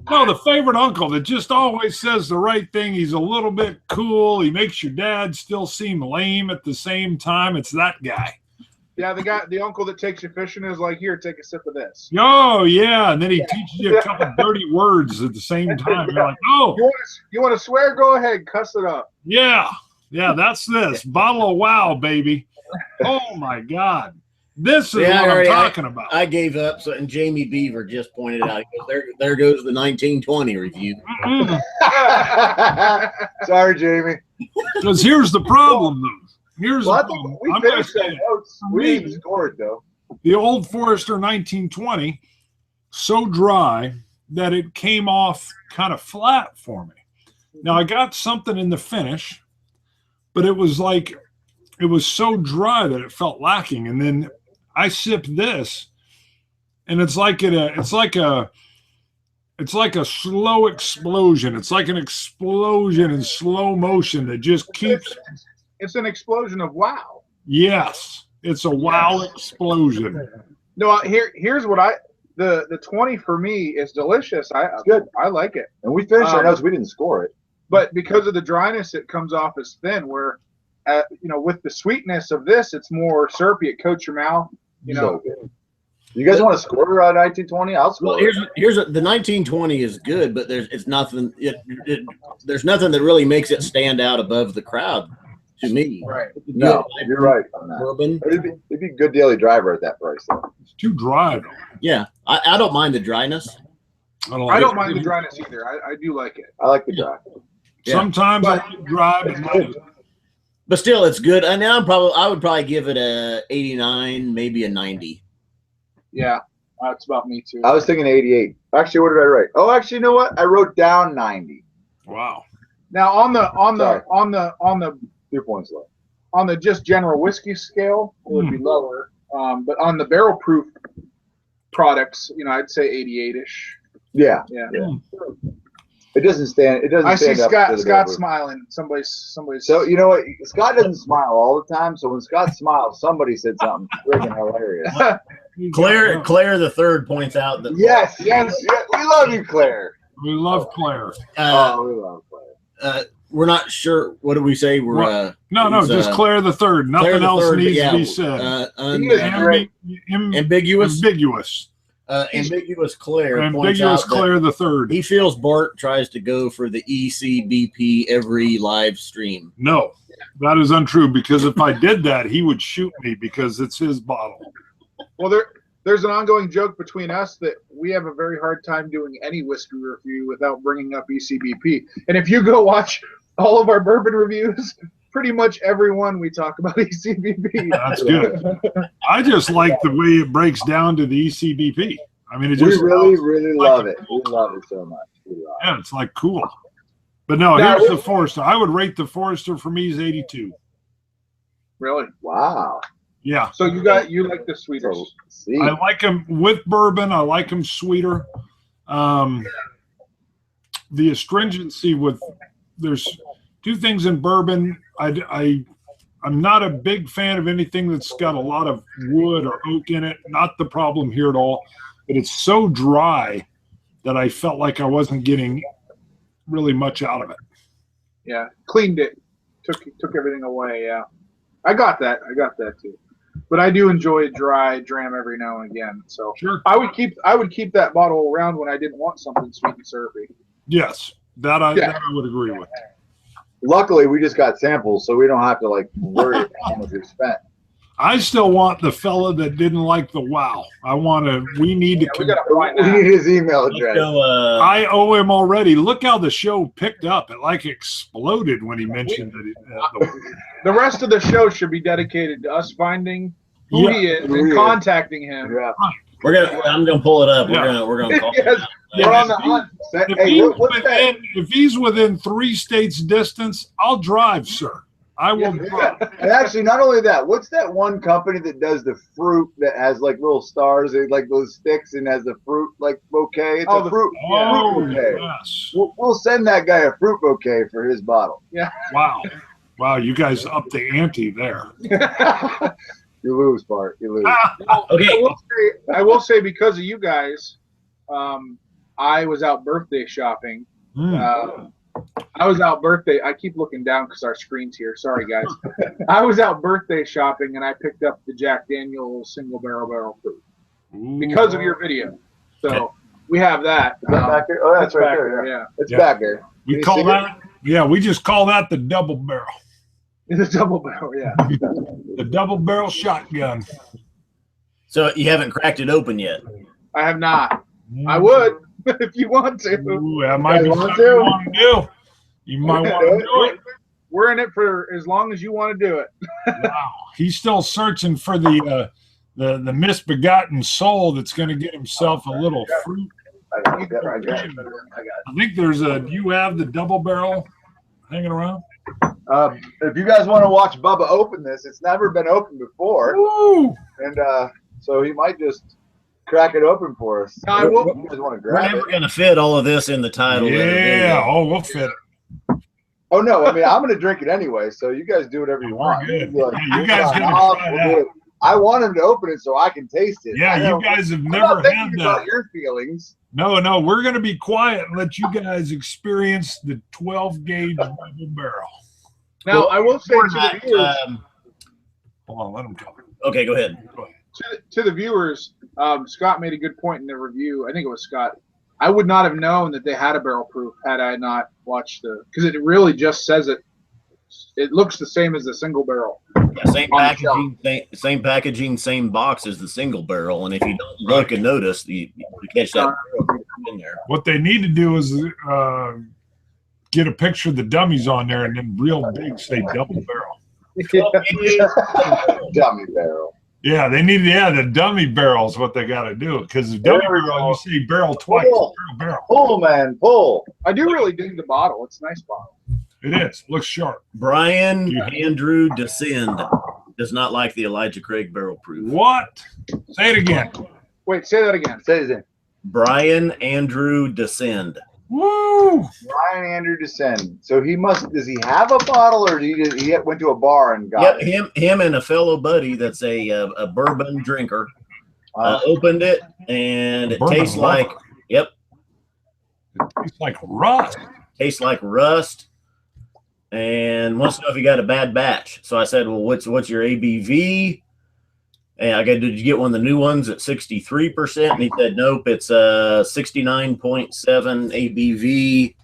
the favorite uncle that just always says the right thing. He's a little bit cool. He makes your dad still seem lame at the same time. It's that guy. Yeah, the uncle that takes you fishing is like, here, take a sip of this. Oh, yeah. And then he teaches you a couple dirty words at the same time. You're like, oh. You want to swear? Go ahead. Cuss it up. Yeah. Yeah, that's this. Bottle of wow, baby. Oh, my God. This is what I'm talking about. I gave up, and Jamie Beaver just pointed out. He goes, there goes the 1920 review. Sorry, Jamie. Because here's the problem, though. Here's the problem. We finished that notes. We didn't score it, though. The Old Forester 1920, so dry that it came off kind of flat for me. Now, I got something in the finish, but it was so dry that it felt lacking. And then I sipped this, and it's like a slow explosion. It's like an explosion in slow motion that just keeps. It's an explosion of wow. Yes, It's a wow explosion. No, here's what the 20 for me is delicious. It's good. I like it. And we finished our notes. We didn't score it. But because of the dryness, it comes off as thin. Where, with the sweetness of this, it's more syrupy. It coats your mouth. So, you guys want to score 1920? I'll score. Well, here's the 1920 is good, but there's nothing that really makes it stand out above the crowd to me. Right. No, you're right on that. Bourbon. It'd be a good daily driver at that price, though. It's too dry, though. Yeah, I don't mind the dryness. I don't mind the dryness either. I do like it. I like the dry. Sometimes I like dry, but not But still, it's good. And I would probably give it a 89, maybe a 90. Yeah, that's about me too. I was thinking 88. Actually, what did I write? Oh, actually, you know what? I wrote down 90. wow. Now on the 2 points low. on the just general whiskey scale, it would be lower. But on the barrel proof products, I'd say 88-ish. Yeah. It doesn't stand. It doesn't. I see stand up Scott smiling. Somebody's. So you know what? Scott doesn't smile all the time. So when Scott smiles, somebody said something freaking hilarious. Claire the third points out that Yes. We love you, Claire. We love Claire. We love Claire. we're not sure. What do we say? We're just Claire the third. Nothing Claire the else third, needs yeah, to be said. Ambiguous. Ambiguous. Ambiguous Claire points Ambiguous out Claire the third. he feels Bart tries to go for the ECBP every live stream. No, that is untrue, because if I did that, he would shoot me because it's his bottle. Well, there's an ongoing joke between us that we have a very hard time doing any whiskey review without bringing up ECBP. And if you go watch all of our bourbon reviews, pretty much every one we talk about ECBP. That's good. I just like the way it breaks down to the ECBP. I mean, it We just really love it. We love it so much. yeah, it's like cool. But no, here's the Forester. I would rate the Forester for me is 82. Really? Wow. Yeah. So you like the sweeters. So, see. I like them with bourbon. I like them sweeter. The astringency there's two things in bourbon. I'm not a big fan of anything that's got a lot of wood or oak in it. Not the problem here at all. But it's so dry that I felt like I wasn't getting really much out of it. Yeah, cleaned it, took everything away. Yeah, I got that too. But I do enjoy a dry dram every now and again. So sure. I would keep that bottle around when I didn't want something sweet and syrupy. Yes, that I would agree with. Luckily, we just got samples, so we don't have to worry about how much we spent. I still want the fella that didn't like the wow. We need to. We gotta find We that. need his email address. I owe him already. Look how the show picked up. It exploded when he mentioned it. The rest of the show should be dedicated to us finding who he is and contacting him. Yeah. I'm gonna pull it up. Yeah. We're gonna call Yes. him. We're on the hunt. If he's within 3 states distance, I'll drive, sir. I will drive. And actually, not only that, what's that one company that does the fruit that has little stars, those sticks, and has the fruit bouquet? It's a fruit bouquet. Yes. We'll send that guy a fruit bouquet for his bottle. Yeah. Wow, you guys upped the ante there. You lose, Bart. You lose. Okay. I will say because of you guys, I was out birthday shopping. I was out birthday. I keep looking down because our screen's here. Sorry, guys. I was out birthday shopping and I picked up the Jack Daniel's single barrel proof because of your video. So we have that. Is that back here? Oh, that's right there. Yeah. It's back there. We call that. Yeah, we just call that the double barrel. It's a double barrel. Yeah. The double barrel shotgun. So you haven't cracked it open yet? I have not. I would if you want to. Ooh, that might be something to? you want to do. You might want to do it. We're in it for as long as you want to do it. Wow. He's still searching for the misbegotten soul that's going to get himself a little fruit. I got it. I think do you have the double barrel hanging around? If you guys want to watch Bubba open this, it's never been opened before. Woo! And so he might just crack it open for us. No, I will. If you guys want to We're grab never it. gonna fit all of this in the title. Yeah. Oh, we'll fit it. Oh, no. I mean, I'm going to drink it anyway, so you guys do whatever you want. Good. Like, Yeah, you guys sign gotta off, try we'll that. do it. I want him to open it so I can taste it. Yeah, you guys have I'm never not thinking had about that. your feelings. No, we're going to be quiet and let you guys experience the 12 gauge double barrel. Now, Well, I will say to the viewers, Hold on, let him talk. Okay, go ahead. to the viewers, Scott made a good point in the review. I think it was Scott. I would not have known that they had a barrel proof had I not watched because it really just says it. It looks the same as the single barrel. Yeah, same packaging, same box as the single barrel. And if you don't look and notice, you catch that barrel in there. What they need to do is get a picture of the dummies on there and then real big say double barrel. Dummy barrel. Yeah, they need the dummy barrel is what they got to do because the dummy barrel, you say barrel twice. Barrel. Pull, man, pull. I do really dig the bottle. It's a nice bottle. It is. Looks sharp. Brian Andrew Descend does not like the Elijah Craig barrel proof. What? Say it again. Wait, say that again. Say his name. Brian Andrew Descend. Woo! Brian Andrew Descend. So does he have a bottle or he went to a bar and got it? Him and a fellow buddy that's a bourbon drinker opened it and it tastes like, It tastes like rust. Tastes like rust. And wants to know if you got a bad batch. So I said, well, what's your ABV? And I go, did you get one of the new ones at 63%? And he said, nope, it's 69.7 ABV.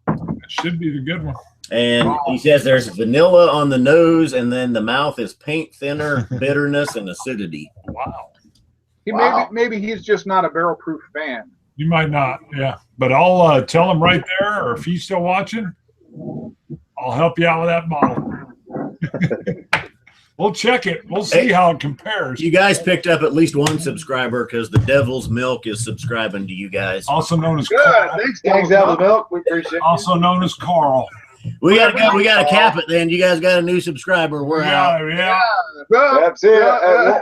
That should be the good one. And he says there's vanilla on the nose, and then the mouth is paint thinner, bitterness, and acidity. Wow. Maybe he's just not a barrel proof fan. You might not, yeah. But I'll tell him right there, or if he's still watching, I'll help you out with that bottle. We'll check it. We'll see how it compares. You guys picked up at least one subscriber because the Devil's Milk is subscribing to you guys. Also known as Good. Carl. Thanks, Devil's Milk. We appreciate it. Also known as Carl. We gotta cap it then. You guys got a new subscriber. We're out. Yeah. Yep, see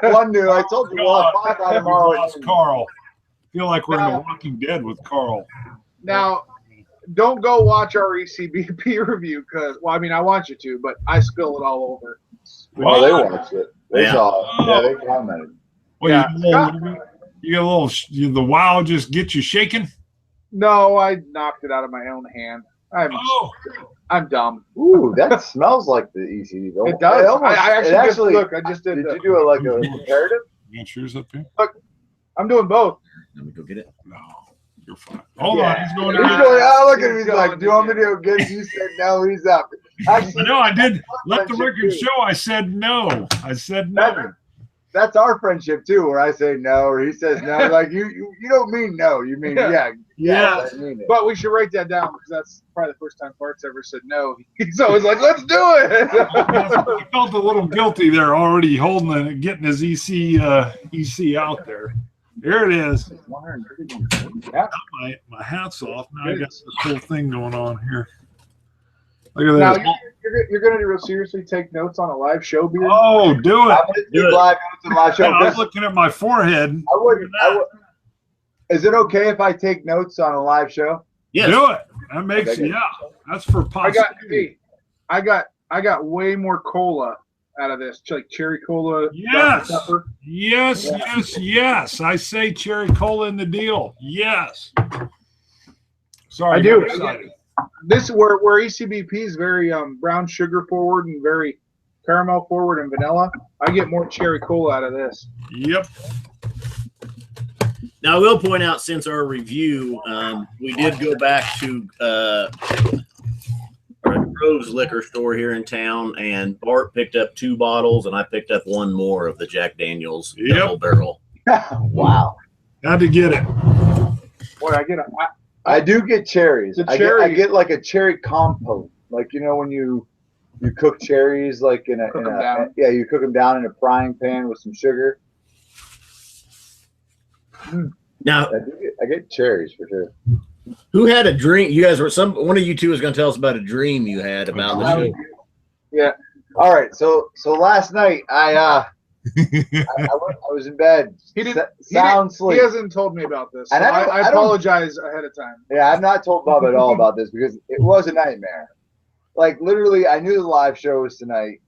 one new. I told you we'll have 5 by tomorrow. Lost Carl. Feel like we're in The Walking Dead with Carl. Now, don't go watch our ECBP review because, well, I mean, I want you to, but I spill it all over. Oh, they watched it. They Yeah. saw it. Yeah, they commented. Well, Yeah. you get a little, the wow just get you shaking? No, I knocked it out of my own hand. I'm dumb. Ooh, that smells like the ECD. It does. I actually look. I just did. Did you do it like a comparative? You got yours up here? I'm doing both. Let me go get it. No, you're fine. Hold on, he's going He's to going, look at him. He's like, do you want me to get it? You said no, he's up. Actually, No, I did. Let the record show I said no. I said no. That's our friendship too, where I say no, or he says no. Like you don't mean no, you mean yeah. I mean it. But we should write that down because that's probably the first time Bart's ever said no. He's always like, let's do it. I felt a little guilty there already holding it, getting his EC out there. Here it is. My hat's off. Now I got this whole thing going on here. Look at Now this. you're going to real seriously take notes on a live show, beer? Oh, do it. I'm gonna do live on my show. Yeah, I was looking at my forehead. I would. Is it okay if I take notes on a live show? Yes. Do it. That makes that's for posterity. I got way more cola out of this, like cherry cola. Yes. Dr. Pepper. Yes. I say cherry cola in the deal. Yes. Sorry, I do. I'm excited. This is where ECBP is very brown sugar forward and very caramel forward and vanilla. I get more cherry cola out of this. Yep. Now, I will point out, since our review, we did go back to our Grove's liquor store here in town, and Bart picked up 2 bottles, and I picked up 1 more of the Jack Daniels double barrel. Wow. Had to get it. Boy, I do get cherries. The I cherries. get like a cherry compote, like when you cook cherries, like you cook them down in a frying pan with some sugar. Now, I get cherries for sure. who had a dream? You guys were one of you two was going to tell us about a dream you had about the show. Yeah. All right. So last night I was in bed. Sound sleep. He hasn't told me about this. So And I apologize ahead of time. Yeah, I've not told Bubba at all about this because it was a nightmare. Like literally, I knew the live show was tonight.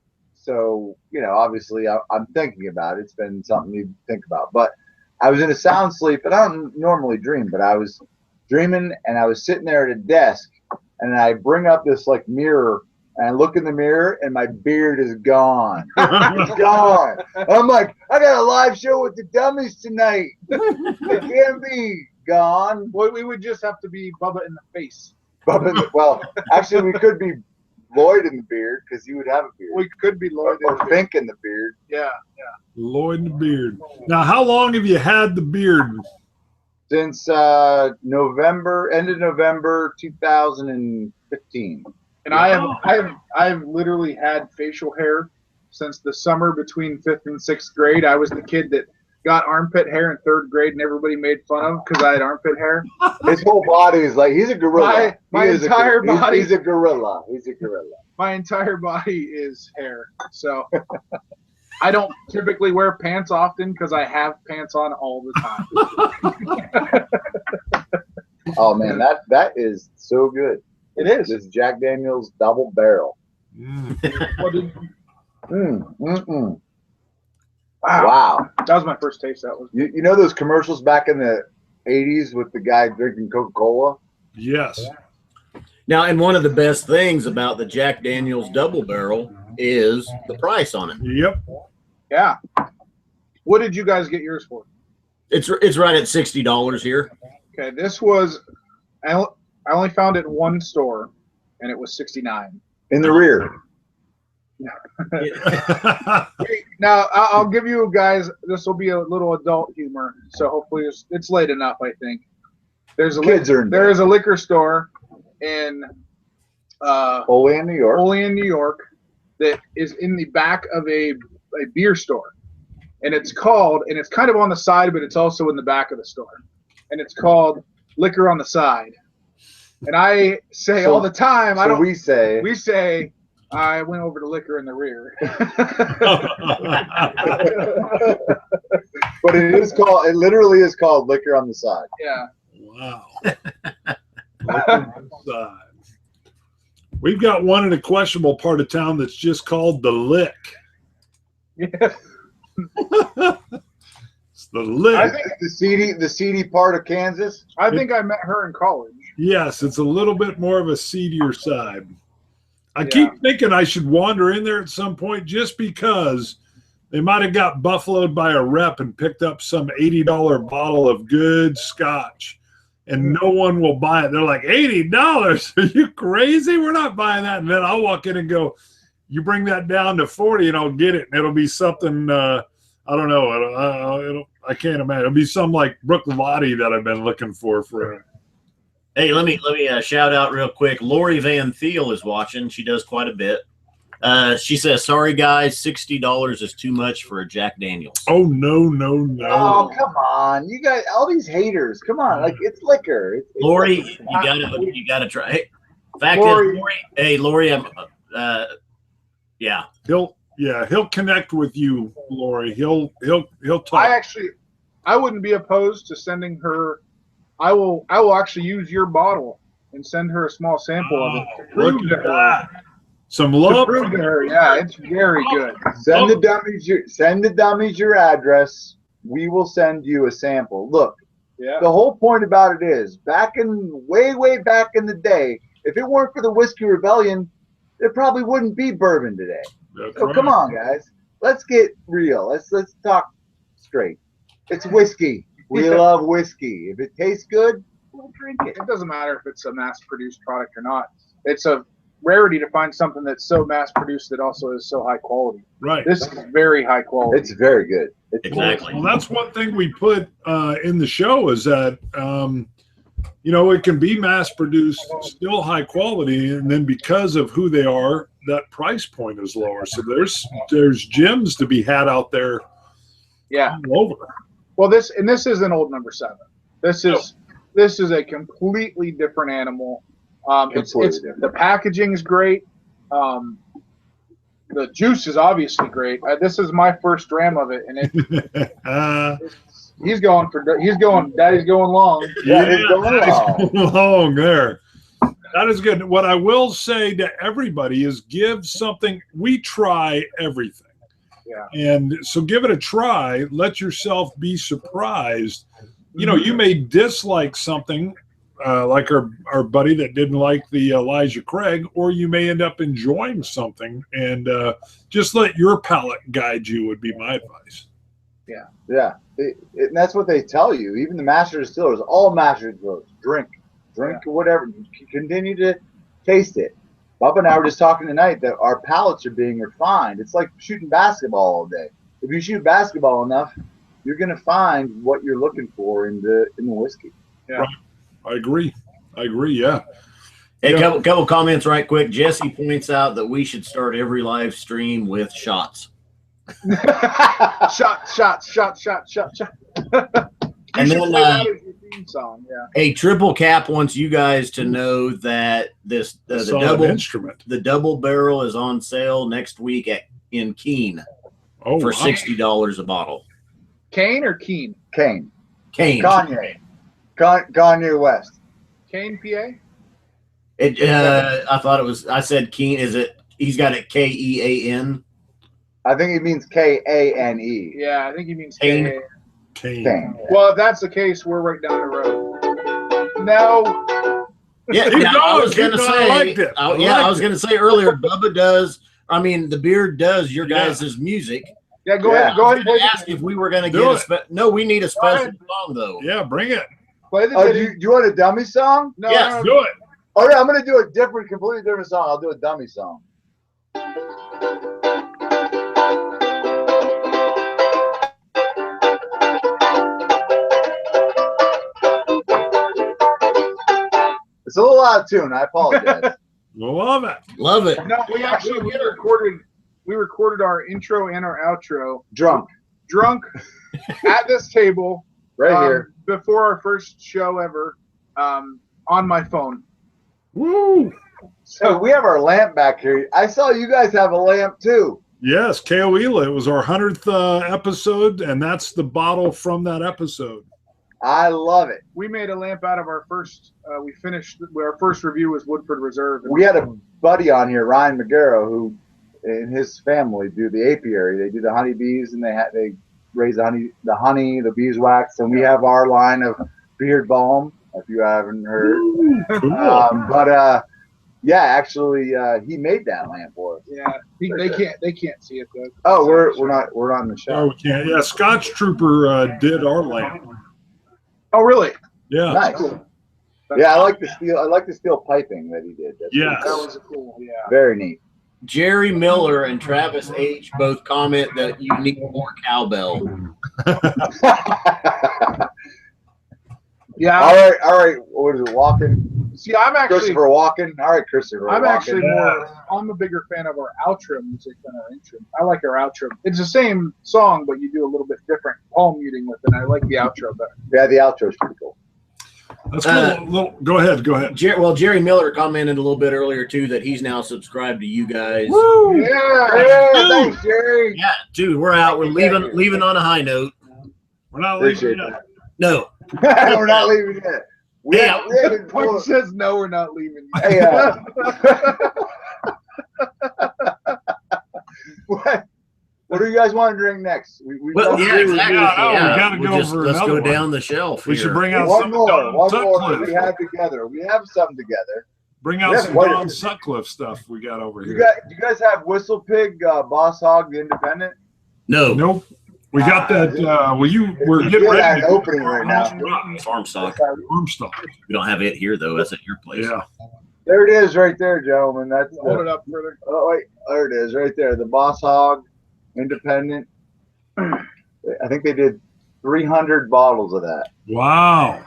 So, obviously I'm thinking about it. It's been something you think about. But I was in a sound sleep, and I don't normally dream, but I was dreaming, and I was sitting there at a desk, and I bring up this like mirror, and I look in the mirror, and my beard is gone. It's gone. I'm like, I got a live show with the Dummies tonight. It can't be gone. Well, we would just have to be Bubba in the face. Well, actually, we could be Lloyd in the beard because you would have a beard. We could be Lloyd or Fink in the beard. Yeah. Lloyd in the beard. Now, how long have you had the beard? Since end of November 2015. And I've literally had facial hair since the summer between 5th and 6th grade. I was the kid that got armpit hair in 3rd grade, and everybody made fun of because I had armpit hair. His whole body is like he's a gorilla. My entire body. He's a gorilla. He's a gorilla. My entire body is hair. So I don't typically wear pants often because I have pants on all the time. Oh man, that is so good. It is. This Jack Daniel's double barrel. Wow. That was my first taste. That was. You know those commercials back in the 80s with the guy drinking Coca-Cola? Yes. Now, and one of the best things about the Jack Daniel's Double Barrel is the price on it. Yep. Yeah. What did you guys get yours for? It's right at $60 here. Okay, this was I only found it in one store, and it was $69. In the rear. Now I'll give you guys. This will be a little adult humor, so hopefully it's late enough. I think there's a liquor store in Olean, New York, that is in the back of a beer store, and it's kind of on the side, but it's also in the back of the store, and it's called Liquor on the Side. And I say all the time, we say I went over to liquor in the rear. But it literally is called Liquor on the Side. Yeah. Wow. Liquor on the Side. We've got one in a questionable part of town that's just called The Lick. Yeah. It's The Lick. I think the seedy part of Kansas. I think I met her in college. Yes, it's a little bit more of a seedier side. I keep thinking I should wander in there at some point just because they might have got buffaloed by a rep and picked up some $80 bottle of good Scotch, and no one will buy it. They're like, $80? Are you crazy? We're not buying that. And then I'll walk in and go, you bring that down to 40 and I'll get it. And it'll be something, I don't know. I can't imagine. It'll be some like Brook Lottie that I've been looking for forever. Hey, let me shout out real quick. Lori Van Thiel is watching. She does quite a bit. She says, "Sorry guys, $60 is too much for a Jack Daniels." Oh no! Oh come on, you guys! All these haters, come on! Like it's liquor. It's Lori, liquor. you gotta try. Hey, fact is, Lori, he'll connect with you, Lori. He'll talk. I wouldn't be opposed to sending her. I will actually use your bottle and send her a small sample of it to prove to her. Some love. To prove to her, yeah, it's very good. Send the dummies your address. We will send you a sample. Look, the whole point about it is way back in the day, if it weren't for the Whiskey Rebellion, there probably wouldn't be bourbon today. So come on, guys, let's get real. Let's talk straight. It's whiskey. We love whiskey. If it tastes good, we'll drink it. It doesn't matter if it's a mass-produced product or not. It's a rarity to find something that's so mass-produced that also is so high quality. Right. This is very high quality. It's very good. Exactly. Well, that's one thing we put in the show is that, it can be mass-produced, still high quality, and then because of who they are, that price point is lower. So there's gems to be had out there. Yeah. All over. Well, this is an old number 7. This is a completely different animal. The packaging is great. The juice is obviously great. This is my first dram of it, and Daddy's going long. Yeah, he's going long there. That is good. What I will say to everybody is give something. We try everything. Yeah. And so give it a try. Let yourself be surprised. You know, you may dislike something like our buddy that didn't like the Elijah Craig, or you may end up enjoying something, and just let your palate guide you would be my advice. Yeah. And that's what they tell you. Even the master distillers, all master distillers, drink whatever. Continue to taste it. Bubba and I were just talking tonight that our palates are being refined. It's like shooting basketball all day. If you shoot basketball enough, you're going to find what you're looking for in the whiskey. Yeah. Right. I agree. Yeah. Hey, couple comments right quick. Jesse points out that we should start every live stream with shots. Shot. And then that is your theme song. Yeah. a triple cap wants you guys to know that this the double instrument, the double barrel is on sale next week in Keene for wow. $60 a bottle. Kane or Keen? Kane. Kane. Kanye West. Kane, PA? I thought it was. I said Keene. Is it? He's got it Kean. I think it means Kane. Yeah, I think he means Kane. Kane. Well, if that's the case, we're right down the road. No. Yeah, Keep I was going, gonna keep say. going. I liked it. I was gonna say earlier. Bubba does. I mean, the beard does your guys' music. Yeah, go ahead. I was gonna ask if we were gonna get no. We need a special song though. Yeah, bring it. Play the Oh, do you want a dummy song? No, Yes. no, Do it. Oh yeah, I'm gonna do a completely different song. I'll do a dummy song. It's a little out of tune. I apologize. Love it. Love it. No, we recorded our intro and our outro Drunk. at this table Right here. before our first show ever on my phone. Woo. So we have our lamp back here. I saw you guys have a lamp too. Yes, Keoila. It was our 100th episode, and that's the bottle from that episode. I love it. We made a lamp out of our first. We finished. Our first review was Woodford Reserve. We had a buddy on here, Ryan McGarrow, who and his family do the apiary. They do the honeybees, and they raise the honey, the beeswax, and we have our line of beard balm. If you haven't heard, Cool. yeah, actually, he made that lamp for us. Yeah, they can't see it though. Oh, we're not in the show. Oh, we can't. Yeah, Scotch Trooper did our lamp. Oh, really? Yeah. Nice. Cool. Yeah, I like the steel piping that he did. That's Yes. That was cool. Yeah. very neat. Jerry Miller and Travis H. both comment that you need more cowbell. Yeah. All right. What is it? Walken? See, I'm actually. Christopher Walken. All right, Christopher. I'm Walken. actually I'm a bigger fan of our outro music than our intro. I like our outro. It's the same song, but you do a little bit different palm muting with it. I like the outro better. Yeah, the outro's pretty cool. That's cool. Go ahead. Jerry Miller commented a little bit earlier too that he's now subscribed to you guys. Woo! Yeah, thanks, Jerry. Yeah, dude, we're out. We're leaving on a high note. We're not Appreciate leaving that. No. We're not leaving yet. We haven't Point says no, we're not leaving. Hey, what do you guys want to drink next? Well, yeah, exactly. we gotta go over let's another go one. down the shelf. We here. should bring out one some more Don that we Sutcliffe. have together. We have some together. Bring out Yes, some what Don is- Sutcliffe stuff we got over You here. guys have Whistle Pig, Boss Hog, the Independent? No. Nope. We got that. We're getting Good ready. at opening right now. Farm stock. Farm stock. We don't have it here though. That's at your place. Yeah. There it is, right there, gentlemen. That's Hold it up further. oh wait, there it is, right there. The Boss Hog, Independent. I think they did 300 bottles of that. Wow.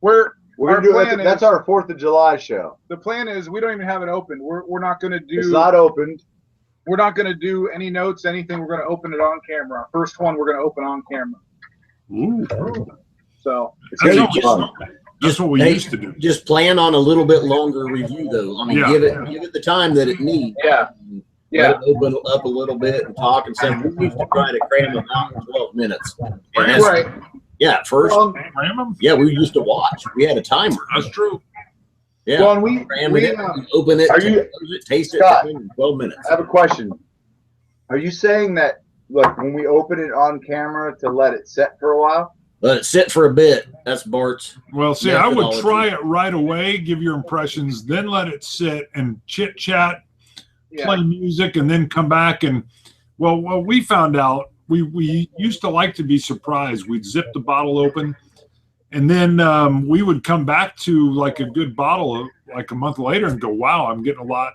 We're Our gonna do plan that's is- our 4th of July show. The plan is we don't even have it open. We're not going to It's do. not opened. We're not going to do any notes, anything. We're going to open it on camera. Our first one, we're going to open on camera. Ooh. So It's gonna Hey, be fun. That's what we Hey, used to do. Just plan on a little bit longer review though. I mean, Yeah. give it the time that it needs. yeah, Let it open up a little bit and talk and stuff. We used to try to cram them out in 12 minutes. And that's- right. Yeah, at first. Ram 'em? Yeah, we used to watch. We had a timer. That's true. Yeah. Well, and we open it, Are you- close it, taste Scott, it in 12 minutes. I have a question. Are you saying that, look, when we open it on camera to let it set for a while? Let it sit for a bit. That's Bart's. Well, see, I would methodology. try it right away, give your impressions, then let it sit and chit chat, play music, and then come back. And well, what we found out, we used to like to be surprised. We'd zip the bottle open, and then we would come back to like a good bottle of, like a month later and go, wow, I'm getting a lot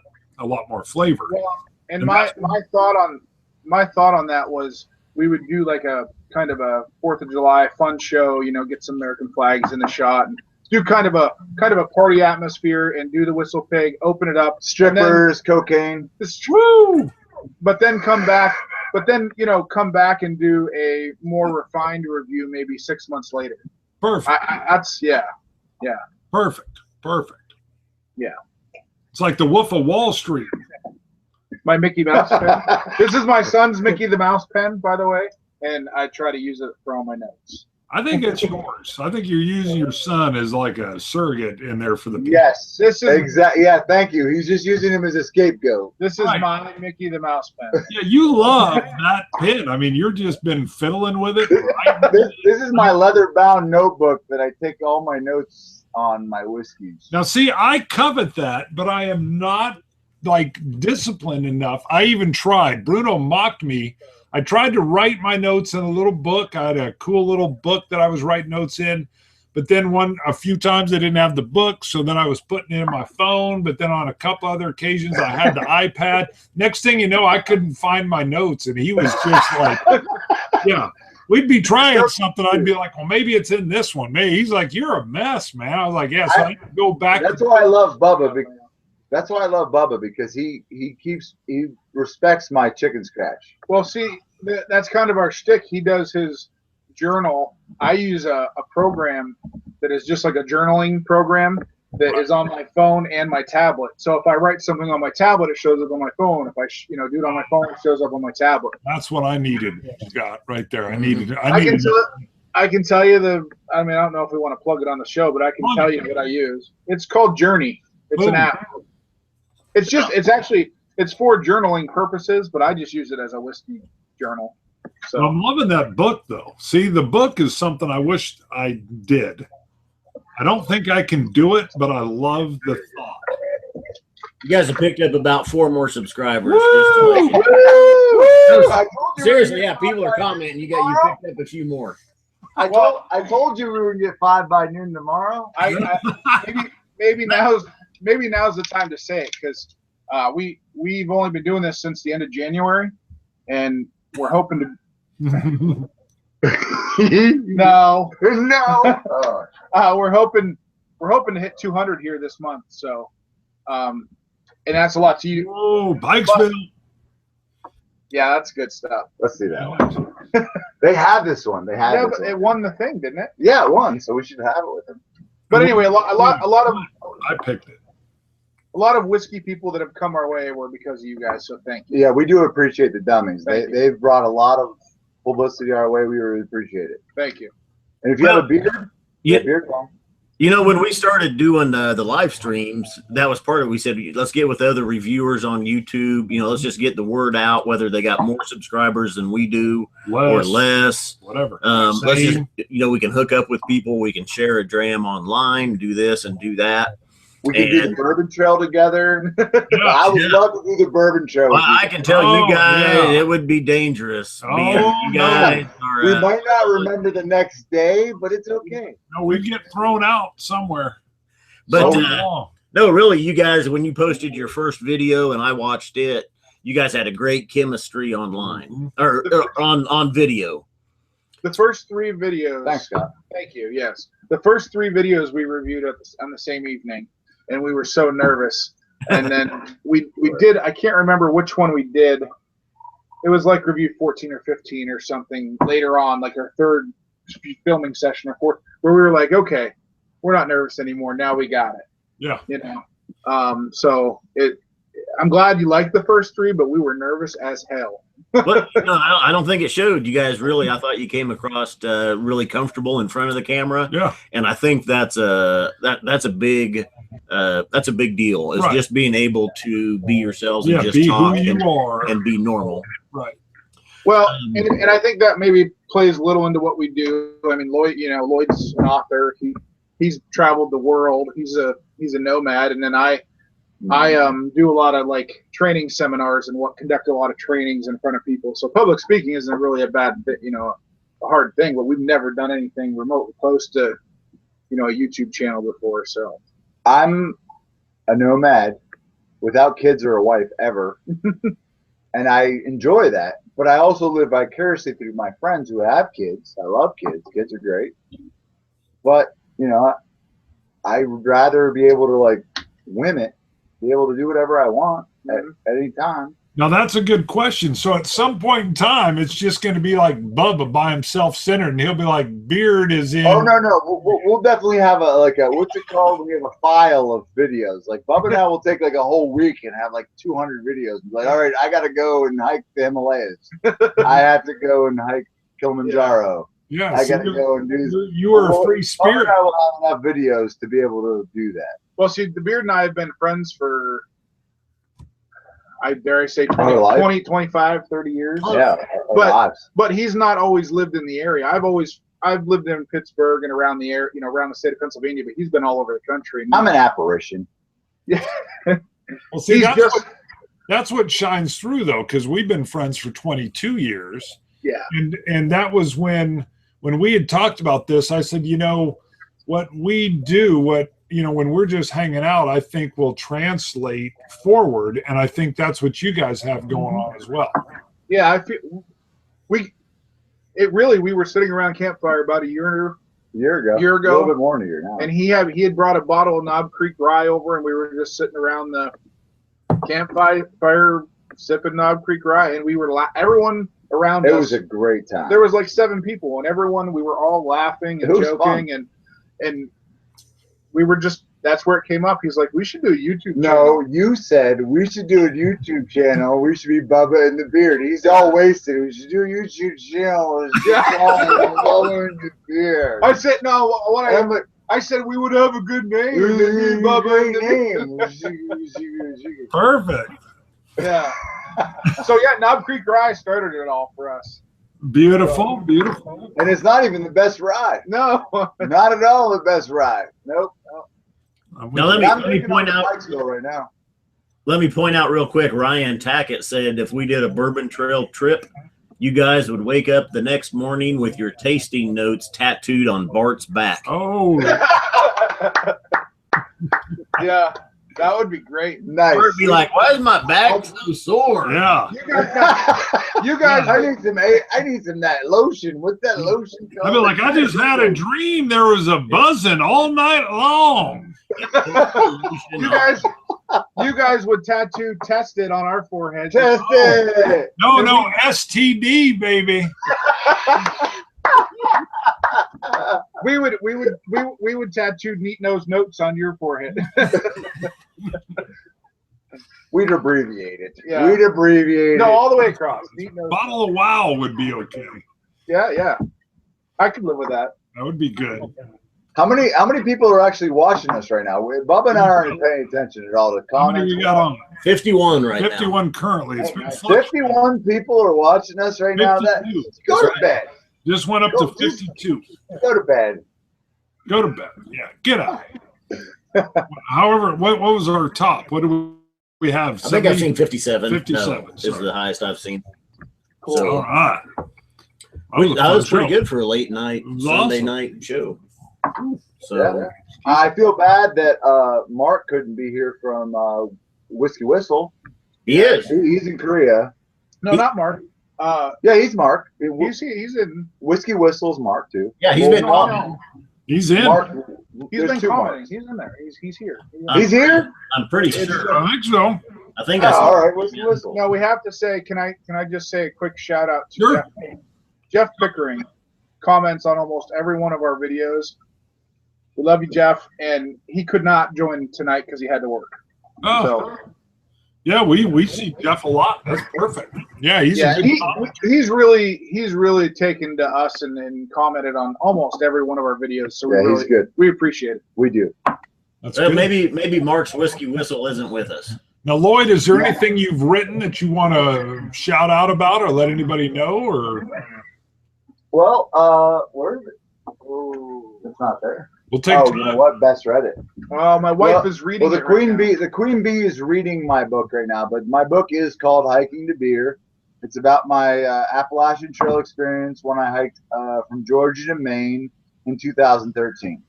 more flavor. Well, and my thought on that was we would do like a kind of a 4th of July fun show, you know, get some American flags in the shot and do kind of a party atmosphere and do the Whistle Pig, open it up, Strippers, cocaine. Woo! But then come back and do a more refined review maybe 6 months later. Perfect. Perfect. Yeah. It's like the Wolf of Wall Street. My Mickey Mouse pen. This is my son's Mickey the Mouse pen, by the way, and I try to use it for all my notes. I think it's yours. I think you're using your son as like a surrogate in there for the people. Yes, This is exactly. Yeah, thank you. He's just using him as a scapegoat. This is Right. my Mickey the Mouse pen. Yeah, you love that pen. I mean, you're just been fiddling with it. Right? This is my leather-bound notebook that I take all my notes on my whiskeys. Now, see, I covet that, but I am not like disciplined enough. I even tried. Bruno mocked me. I tried to write my notes in a little book. I had a cool little book that I was writing notes in, but then a few times I didn't have the book, so then I was putting it in my phone, but then on a couple other occasions I had the iPad. Next thing you know, I couldn't find my notes, and he was just like, yeah. We'd be trying something. I'd be like, well, maybe it's in this one. Maybe. He's like, you're a mess, man. I was like, yeah, so I go back. That's why I love Bubba. That's why I love Bubba, because he respects my chicken scratch. Well, see, that's kind of our shtick. He does his journal. I use a program that is just like a journaling program that is on my phone and my tablet. So if I write something on my tablet, it shows up on my phone. If I do it on my phone, it shows up on my tablet. That's what I needed, Scott, right there. I needed it. I can tell you I don't know if we want to plug it on the show, but I can tell you what I use. It's called Journey. It's an app. It's for journaling purposes, but I just use it as a whiskey journal. So I'm loving that book, though. See, the book is something I wish I did. I don't think I can do it, but I love the thought. You guys have picked up about 4 more subscribers. Woo! Seriously, yeah, people are commenting. You picked up a few more. I told you we were gonna get 5 by noon tomorrow. Maybe now's the time to say it, because we've only been doing this since the end of January, and we're hoping to. No. We're hoping to hit 200 here this month. So, and that's a lot to you. Oh, Bikesville. Yeah, that's good stuff. Let's see that one. They have this one. They have this but one. it won the thing, didn't it? Yeah, it won. So we should have it with them. But anyway, a lot of I picked it. a lot of whiskey people that have come our way were because of you guys. So thank you. Yeah, we do appreciate the Dummies. Thank you. They've brought a lot of publicity our way. We really appreciate it. Thank you. And if you have a beer, Yeah. beer call. You know, when we started doing the live streams, that was part of it. We said, let's get with other reviewers on YouTube. You know, let's just get the word out, whether they got more subscribers than we do or less. Whatever. Let's just, we can hook up with people. We can share a dram online, do this and do that. We can do the Bourbon Trail together. I would love to do the Bourbon Trail. Well, I can tell you guys, it would be dangerous. You guys are, we might not remember the next day, but it's okay. No, we get thrown out somewhere. But no, really, you guys, when you posted your first video and I watched it, you guys had a great chemistry online or on video. The first 3 videos. Thanks, Scott. Thank you. Yes, the first 3 videos we reviewed on the same evening, and we were so nervous. And then we did. I can't remember which one we did. It was like review 14 or 15 or something later on, like our 3rd filming session or 4th, where we were like, okay, we're not nervous anymore. Now we got it. Yeah. So I'm glad you liked the first 3, but we were nervous as hell. But no, I don't think it showed. You guys really, I thought you came across really comfortable in front of the camera. Yeah. And I think that's a big deal. Is Right. just being able to be yourselves and just be talk who you are and be normal. Right. Well, and I think that maybe plays a little into what we do. I mean, Lloyd's an author. He's traveled the world. He's a nomad, and then I do a lot of like training seminars and conduct a lot of trainings in front of people. So public speaking isn't really a bad, a hard thing. But we've never done anything remotely close to, a YouTube channel before. So I'm a nomad without kids or a wife ever, and I enjoy that. But I also live vicariously through my friends who have kids. I love kids. Kids are great. But, I would rather be able to like whim it, be able to do whatever I want at any time. Now that's a good question. So at some point in time, it's just going to be like Bubba by himself centered, and he'll be like, Beard is in. Oh no, we'll definitely have a what's it called? We have a file of videos. Like Bubba and I will take like a whole week and have like 200 videos. And be like, all right, I got to go and hike the Himalayas. I have to go and hike Kilimanjaro. Yeah, I got to go and do. You are a free spirit. Bubba and I will have enough videos to be able to do that. Well, see, the Beard and I have been friends for, I dare I say, 20, 25, 30 years. Yeah, but he's not always lived in the area. I've lived in Pittsburgh and around the area, around the state of Pennsylvania, but he's been all over the country. I'm an apparition. Yeah. Well, see, that's what shines through, though, because we've been friends for 22 years. Yeah. And that was when we had talked about this, I said, what we do, when we're just hanging out, I think will translate forward. And I think that's what you guys have going on as well. Yeah, I feel we were sitting around campfire about a year ago, a little bit more than a year now. And he had brought a bottle of Knob Creek Rye over, and we were just sitting around the campfire sipping Knob Creek Rye, and we were everyone around us. It was a great time. There was like 7 people, and we were all laughing and joking, and we were just. That's where it came up. He's like, we should do a YouTube channel. No, you said we should do a YouTube channel. We should be Bubba and the Beard. He's all wasted. We should do a YouTube channel. It's just Bubba and the Beard. I said, no, I said we would have a good name. Bubba and the Beard. Perfect. Yeah. So, yeah, Knob Creek Rye started it all for us. Beautiful, beautiful. And it's not even the best ride. No. Not at all the best ride. Nope. Now let me point out right now. Let me point out real quick. Ryan Tackett said if we did a Bourbon Trail trip, you guys would wake up the next morning with your tasting notes tattooed on Bart's back. Oh, yeah, that would be great. Nice. Bart would be like, "Why is my back so sore?" yeah. You guys, I need some that lotion. What's that lotion called? I mean, like, I just had a dream there was a buzzing all night long. you guys would tattoo tested on our foreheads. Tested. No, STD, baby. We would tattoo neat nose notes on your forehead. We'd abbreviate it. Yeah. We'd abbreviate it. No, all the way across. Neat nose. Bottle of Wow would be okay. Yeah. I could live with that. That would be good. How many people are actually watching us right now? Bubba and I aren't paying attention at all to How many comments. we got on? 51 right 51 currently. It's been fluctuating. 51 people are watching us right now. 52. Go to bed. Just went up to 52. Go to bed. Go to bed. Yeah, get out. However, what was our top? What do we have? I think I've seen 57. 57, Is the highest I've seen. Cool. So, all right. That was pretty good for a late night Sunday awesome. night show. So Yeah. I feel bad that Mark couldn't be here from Whiskey Whistle. he is. He's in Korea. No, not Mark. Yeah, he's Mark. He's in. Whiskey Whistle's Mark too. Yeah, he's been talking. He's in. Mark, He's there's been two commenting. Marks. He's in there. He's here. He's here. I'm pretty sure. I think so. I think I Oh, saw. all right, Whiskey Whistle. No, we have to say. Can I just say a quick shout out to Sure. Jeff Pickering? Comments on almost every one of our videos. We love you, Jeff, and he could not join tonight because he had to work. Oh, So Yeah, we see Jeff a lot. That's perfect. Yeah, he's a good he's really taken to us and commented on almost every one of our videos. So he's good. We appreciate it. We do. That's good. Maybe Mark's Whiskey Whistle isn't with us. Now, Lloyd, is there anything you've written that you want to shout out about or let anybody know? Or where is it? Oh, it's not there. We'll take. You know what? Best read it. My wife is reading. Well, the Queen Bee is reading my book right now, but my book is called Hiking to Beer. It's about my Appalachian Trail experience when I hiked from Georgia to Maine in 2013.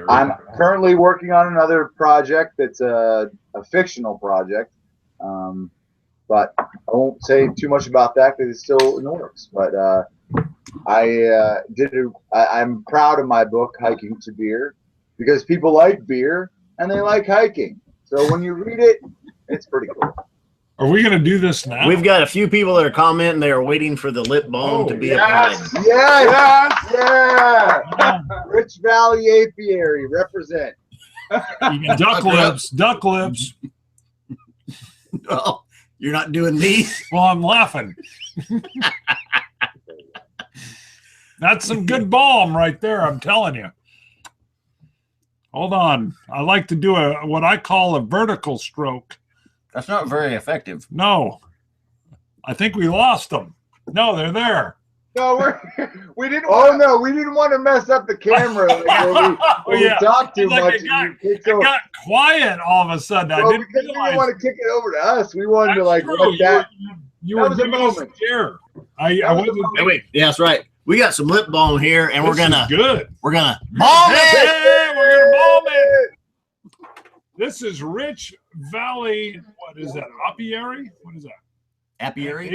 I'm currently working on another project that's a fictional project, but I won't say too much about that because it's still in the works. But I'm proud of my book, Hiking to Beer, because people like beer and they like hiking. So when you read it, it's pretty cool. Are we going to do this now? We've got a few people that are commenting. They are waiting for the lip balm to be applied. Yeah. Rich Valley Apiary, represent. Duck lips. Oh, you're not doing me? Well, I'm laughing. That's some good balm right there, I'm telling you. Hold on. I like to do what I call a vertical stroke. That's not very effective. No. I think we lost them. No, they're there. No, we didn't. No, we didn't want to mess up the camera. We talked too much. It got quiet all of a sudden. I didn't realize. We didn't want to kick it over to us. We wanted to let that. You were giving us a chair. Hey, wait. Yeah, that's right. We got some lip balm here, and we're gonna balm it. We're gonna balm it. This is Rich Valley. What is that? Apiary? What is that? Apiary.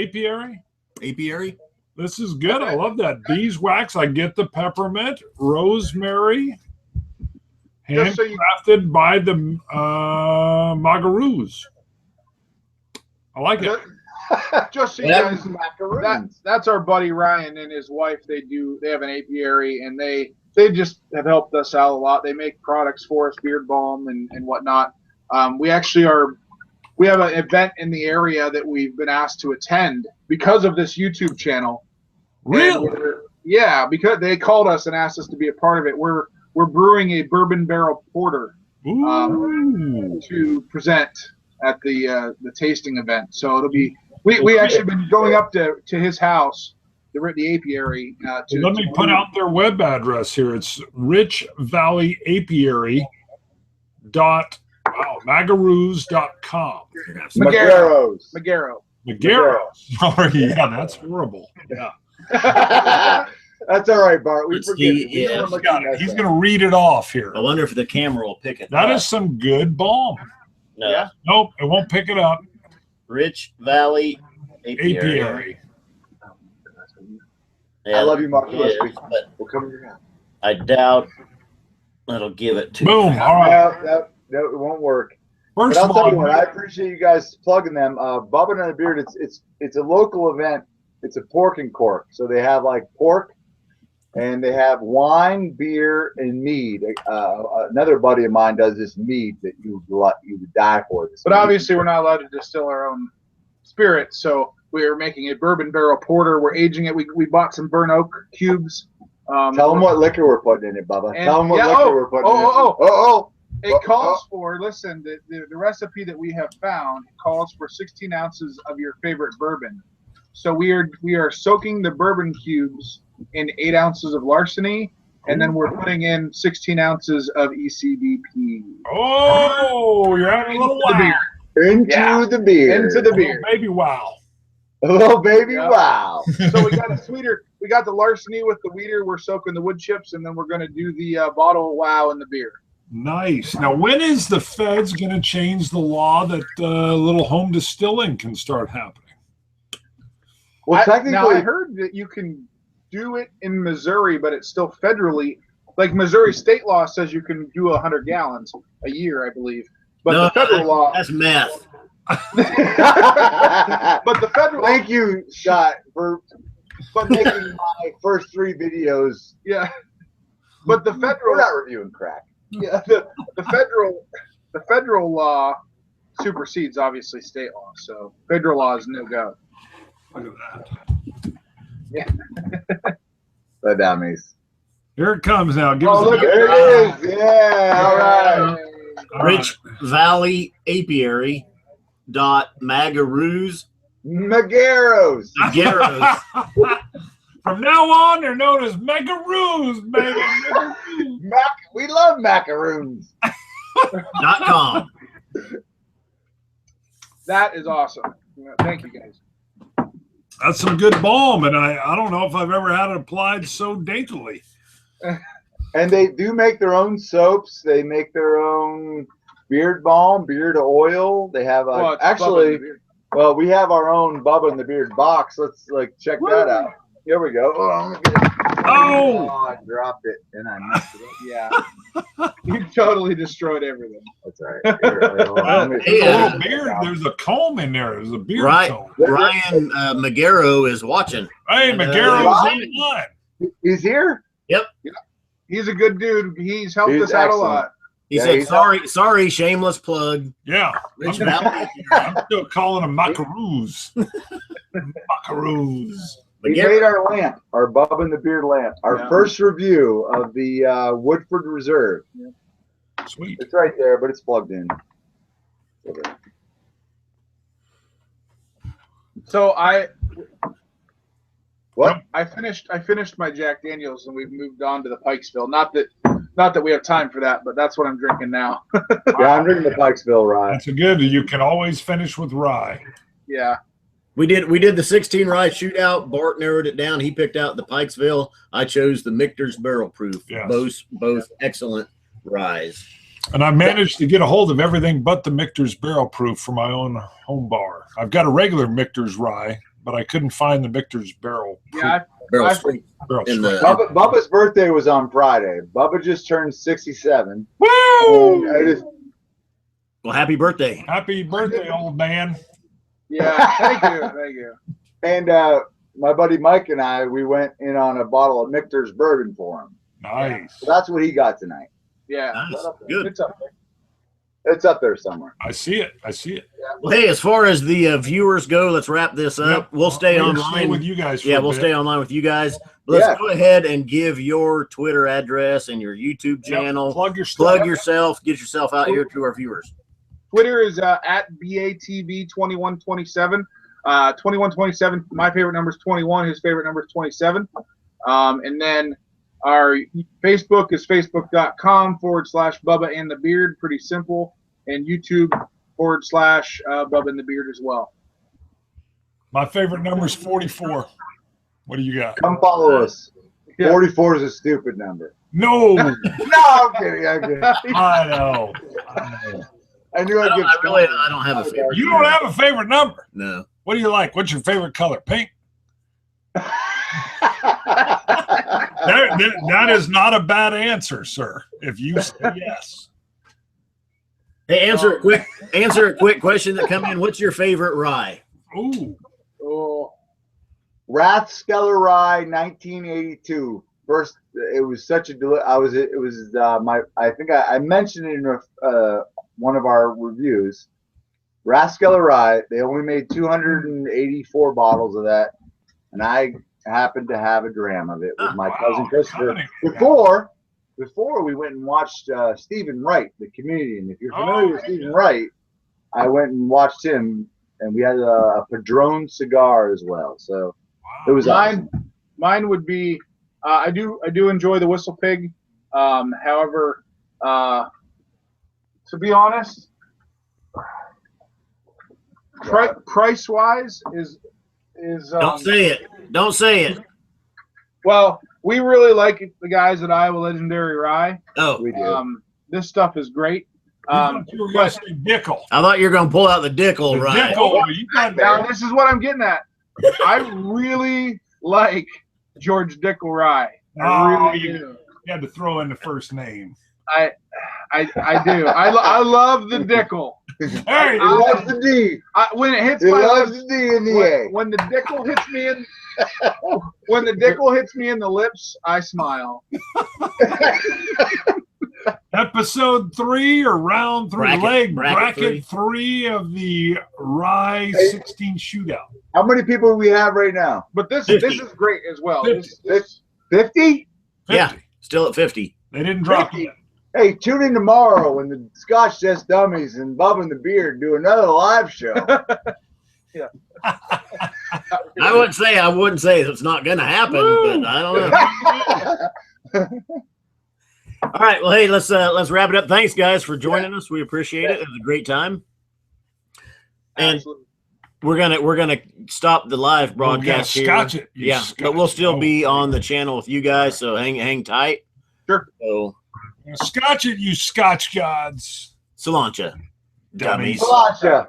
This is good. I love that. Beeswax. I get the peppermint, rosemary, handcrafted by the Magaroos. I like it. Just so you guys, that's our buddy Ryan and his wife. They have an apiary, and they just have helped us out a lot. They make products for us, beard balm and whatnot. We have an event in the area that we've been asked to attend because of this YouTube channel. Really? Yeah, because they called us and asked us to be a part of it. We're brewing a bourbon barrel porter to present at the tasting event. So it'll be we actually been going up to his house, the apiary. Let me put out their web address here. It's richvalleyapiary.magaroos.com. Magaros. Oh, yeah, that's horrible. Yeah. That's all right, Bart. We forget. He's going to read it off here. I wonder if the camera will pick it up. That is some good balm. No. Yeah. Nope, it won't pick it up. Rich Valley Apiary. Yeah, I love you, Mark. But we'll come to your house. I doubt that'll give it to Boom. you. All right. No, it won't work. First but of I'll all, tell you what, I appreciate you guys plugging them. Bubba and the Beard, it's a local event. It's a pork and cork. So they have like pork, and they have wine, beer, and mead. Another buddy of mine does this mead that you would die for. But obviously, we're not allowed to distill our own spirit, so we are making a bourbon barrel porter. We're aging it. We bought some burnt oak cubes. Tell them what liquor we're putting in it, Bubba. Tell them what liquor we're putting in it. It calls for, listen, the recipe that we have found calls for 16 ounces of your favorite bourbon. So we are soaking the bourbon cubes in 8 ounces of larceny, and then we're putting in 16 ounces of ECDP. Oh, you're having a little wow. Into the beer. Baby wow. A little baby wow. So we got a sweeter. We got the larceny with the weeder. We're soaking the wood chips, and then we're going to do the bottle wow in the beer. Nice. Now, when is the feds going to change the law that little home distilling can start happening? Well, technically, I heard that you can do it in Missouri, but it's still federally. Like Missouri state law says you can do 100 gallons a year, I believe. But the federal law. That's meth. But the federal. Thank you, Scott, for making my first 3 videos. Yeah. But the federal. We're not reviewing crack. Yeah. The federal law supersedes obviously state law. So federal law is no go. Look at that. Yeah. The Dummies. Here it comes now. Give Oh, us look a at There it is. Yeah. All right. Rich Valley Apiary .magaroos Mageros. Garrows. From now on, they're known as Megaroos, baby. We love macaroons. .com. That is awesome. Thank you, guys. That's some good balm, and I don't know if I've ever had it applied so daintily. And they do make their own soaps. They make their own beard balm, beard oil. They have Well, it's actually. Bubba in the Beard. Well, we have our own Bubba in the Beard box. Let's check that out. Here we go. Oh, let me get it. Oh! I dropped it and I messed it up. Yeah. You totally destroyed everything. That's all right. Here, hold on. Let me- There's a Yeah. little beard. There's a comb in there. There's a beard Right. comb. Ryan Magaro is watching. Hey, Magaro's Ryan? in line. He's here. He's a good dude. He's helped He's us out a excellent. lot. He Yeah, said, he's sorry, shameless plug. Yeah. Rich I'm, Valley. I'm still calling them Macaroos. Macaroos. He made our lamp, our Bubba in the Beard lamp, our Yeah. first review of the Woodford Reserve. Sweet. It's right there, but it's plugged in. So I What? finished my Jack Daniels and we've moved on to the Pikesville. Not that we have time for that, but that's what I'm drinking now. Yeah, I'm drinking the Pikesville rye. That's a good. You can always finish with rye. Yeah. We did the 16 rye shootout. Bart narrowed it down. He picked out the Pikesville. I chose the Michter's Barrel Proof. Yes. Both excellent ryes. And I managed to get a hold of everything but the Michter's Barrel Proof for my own home bar. I've got a regular Michter's rye, but I couldn't find the Michter's Barrel Proof. Yeah. Barrel I- Strength Barrel in the Bubba's birthday was on Friday. Bubba just turned 67. Woo! And I just, well, happy birthday. Happy birthday, old man. Yeah. Thank you. and my buddy Mike and I, we went in on a bottle of Michter's bourbon for him. Nice. So that's what he got tonight. Yeah. Nice. Good. It's up there. It's up there somewhere. I see it. I see it. Well, hey, as far as the viewers go, let's wrap this up. Yep. We'll stay We'll online. Stay with you guys. For Yeah, a we'll bit. stay online with you guys. Let's Yeah. go ahead and give your Twitter address and your YouTube Yep. channel. Plug your stuff. Plug yourself. Get yourself out here to our viewers. Twitter is at BATV2127. 2127. My favorite number is 21. His favorite number is 27. And then our Facebook is facebook.com/Bubba and the Beard. Pretty simple. And YouTube /Bubba and the Beard as well. My favorite number is 44. What do you got? Come follow us. Yeah. 44 is a stupid number. No. No, I'm kidding. I'm kidding. I know. I knew I'd get. I don't have a favorite. You don't have a favorite number. No. What do you like? What's your favorite color? Pink? That is not a bad answer, sir. If you say yes. Hey, answer a quick question that come in. What's your favorite rye? Ooh. Oh, Rathskeller Rye, 1982. First, it was such a I think I mentioned it in one of our reviews. Rathskeller Rye. They only made 284 bottles of that, and I happened to have a dram of it with my cousin Christopher. Before we went and watched Stephen Wright, the comedian. If you're familiar with Stephen Wright, I went and watched him, and we had a Padron cigar as well. So it was awesome. mine would be. I do enjoy the Whistle Pig. However, to be honest, price wise is. Don't say it. Don't say it. Well, we really like the guys at Iowa Legendary Rye. Oh, We do. This stuff is great. You were going to say Dickel. I thought you were going to pull out the Dickel The rye. Dickel. You got Now, this is what I'm getting at. I really like George Dickel Rye. I really do. You had to throw in the first name. I do. I love the Dickel. Hey, He loves the D. When it hits He my loves lips, the D and the A. when the Dickel hits me in, when the Dickel hits me in the lips, I smile. Episode 3 or round 3, bracket three of the Rye 16 shootout. How many people do we have right now? But this 50. is great as well. 50? Yeah, still at 50. They didn't drop 50. it. Hey, tune in tomorrow when the Scotch Just Dummies and Bubba and the Beard do another live show. Yeah. I wouldn't say it's not going to happen, but I don't know. All right. Well, hey, let's wrap it up. Thanks, guys, for joining us. We appreciate it. It was a great time. And Absolutely. we're gonna stop the live broadcast here. Scotch it. But we'll still be on the channel with you guys, so hang tight. Sure. So Scotch it, you Scotch gods. Cilantro, dummies. Cilantro.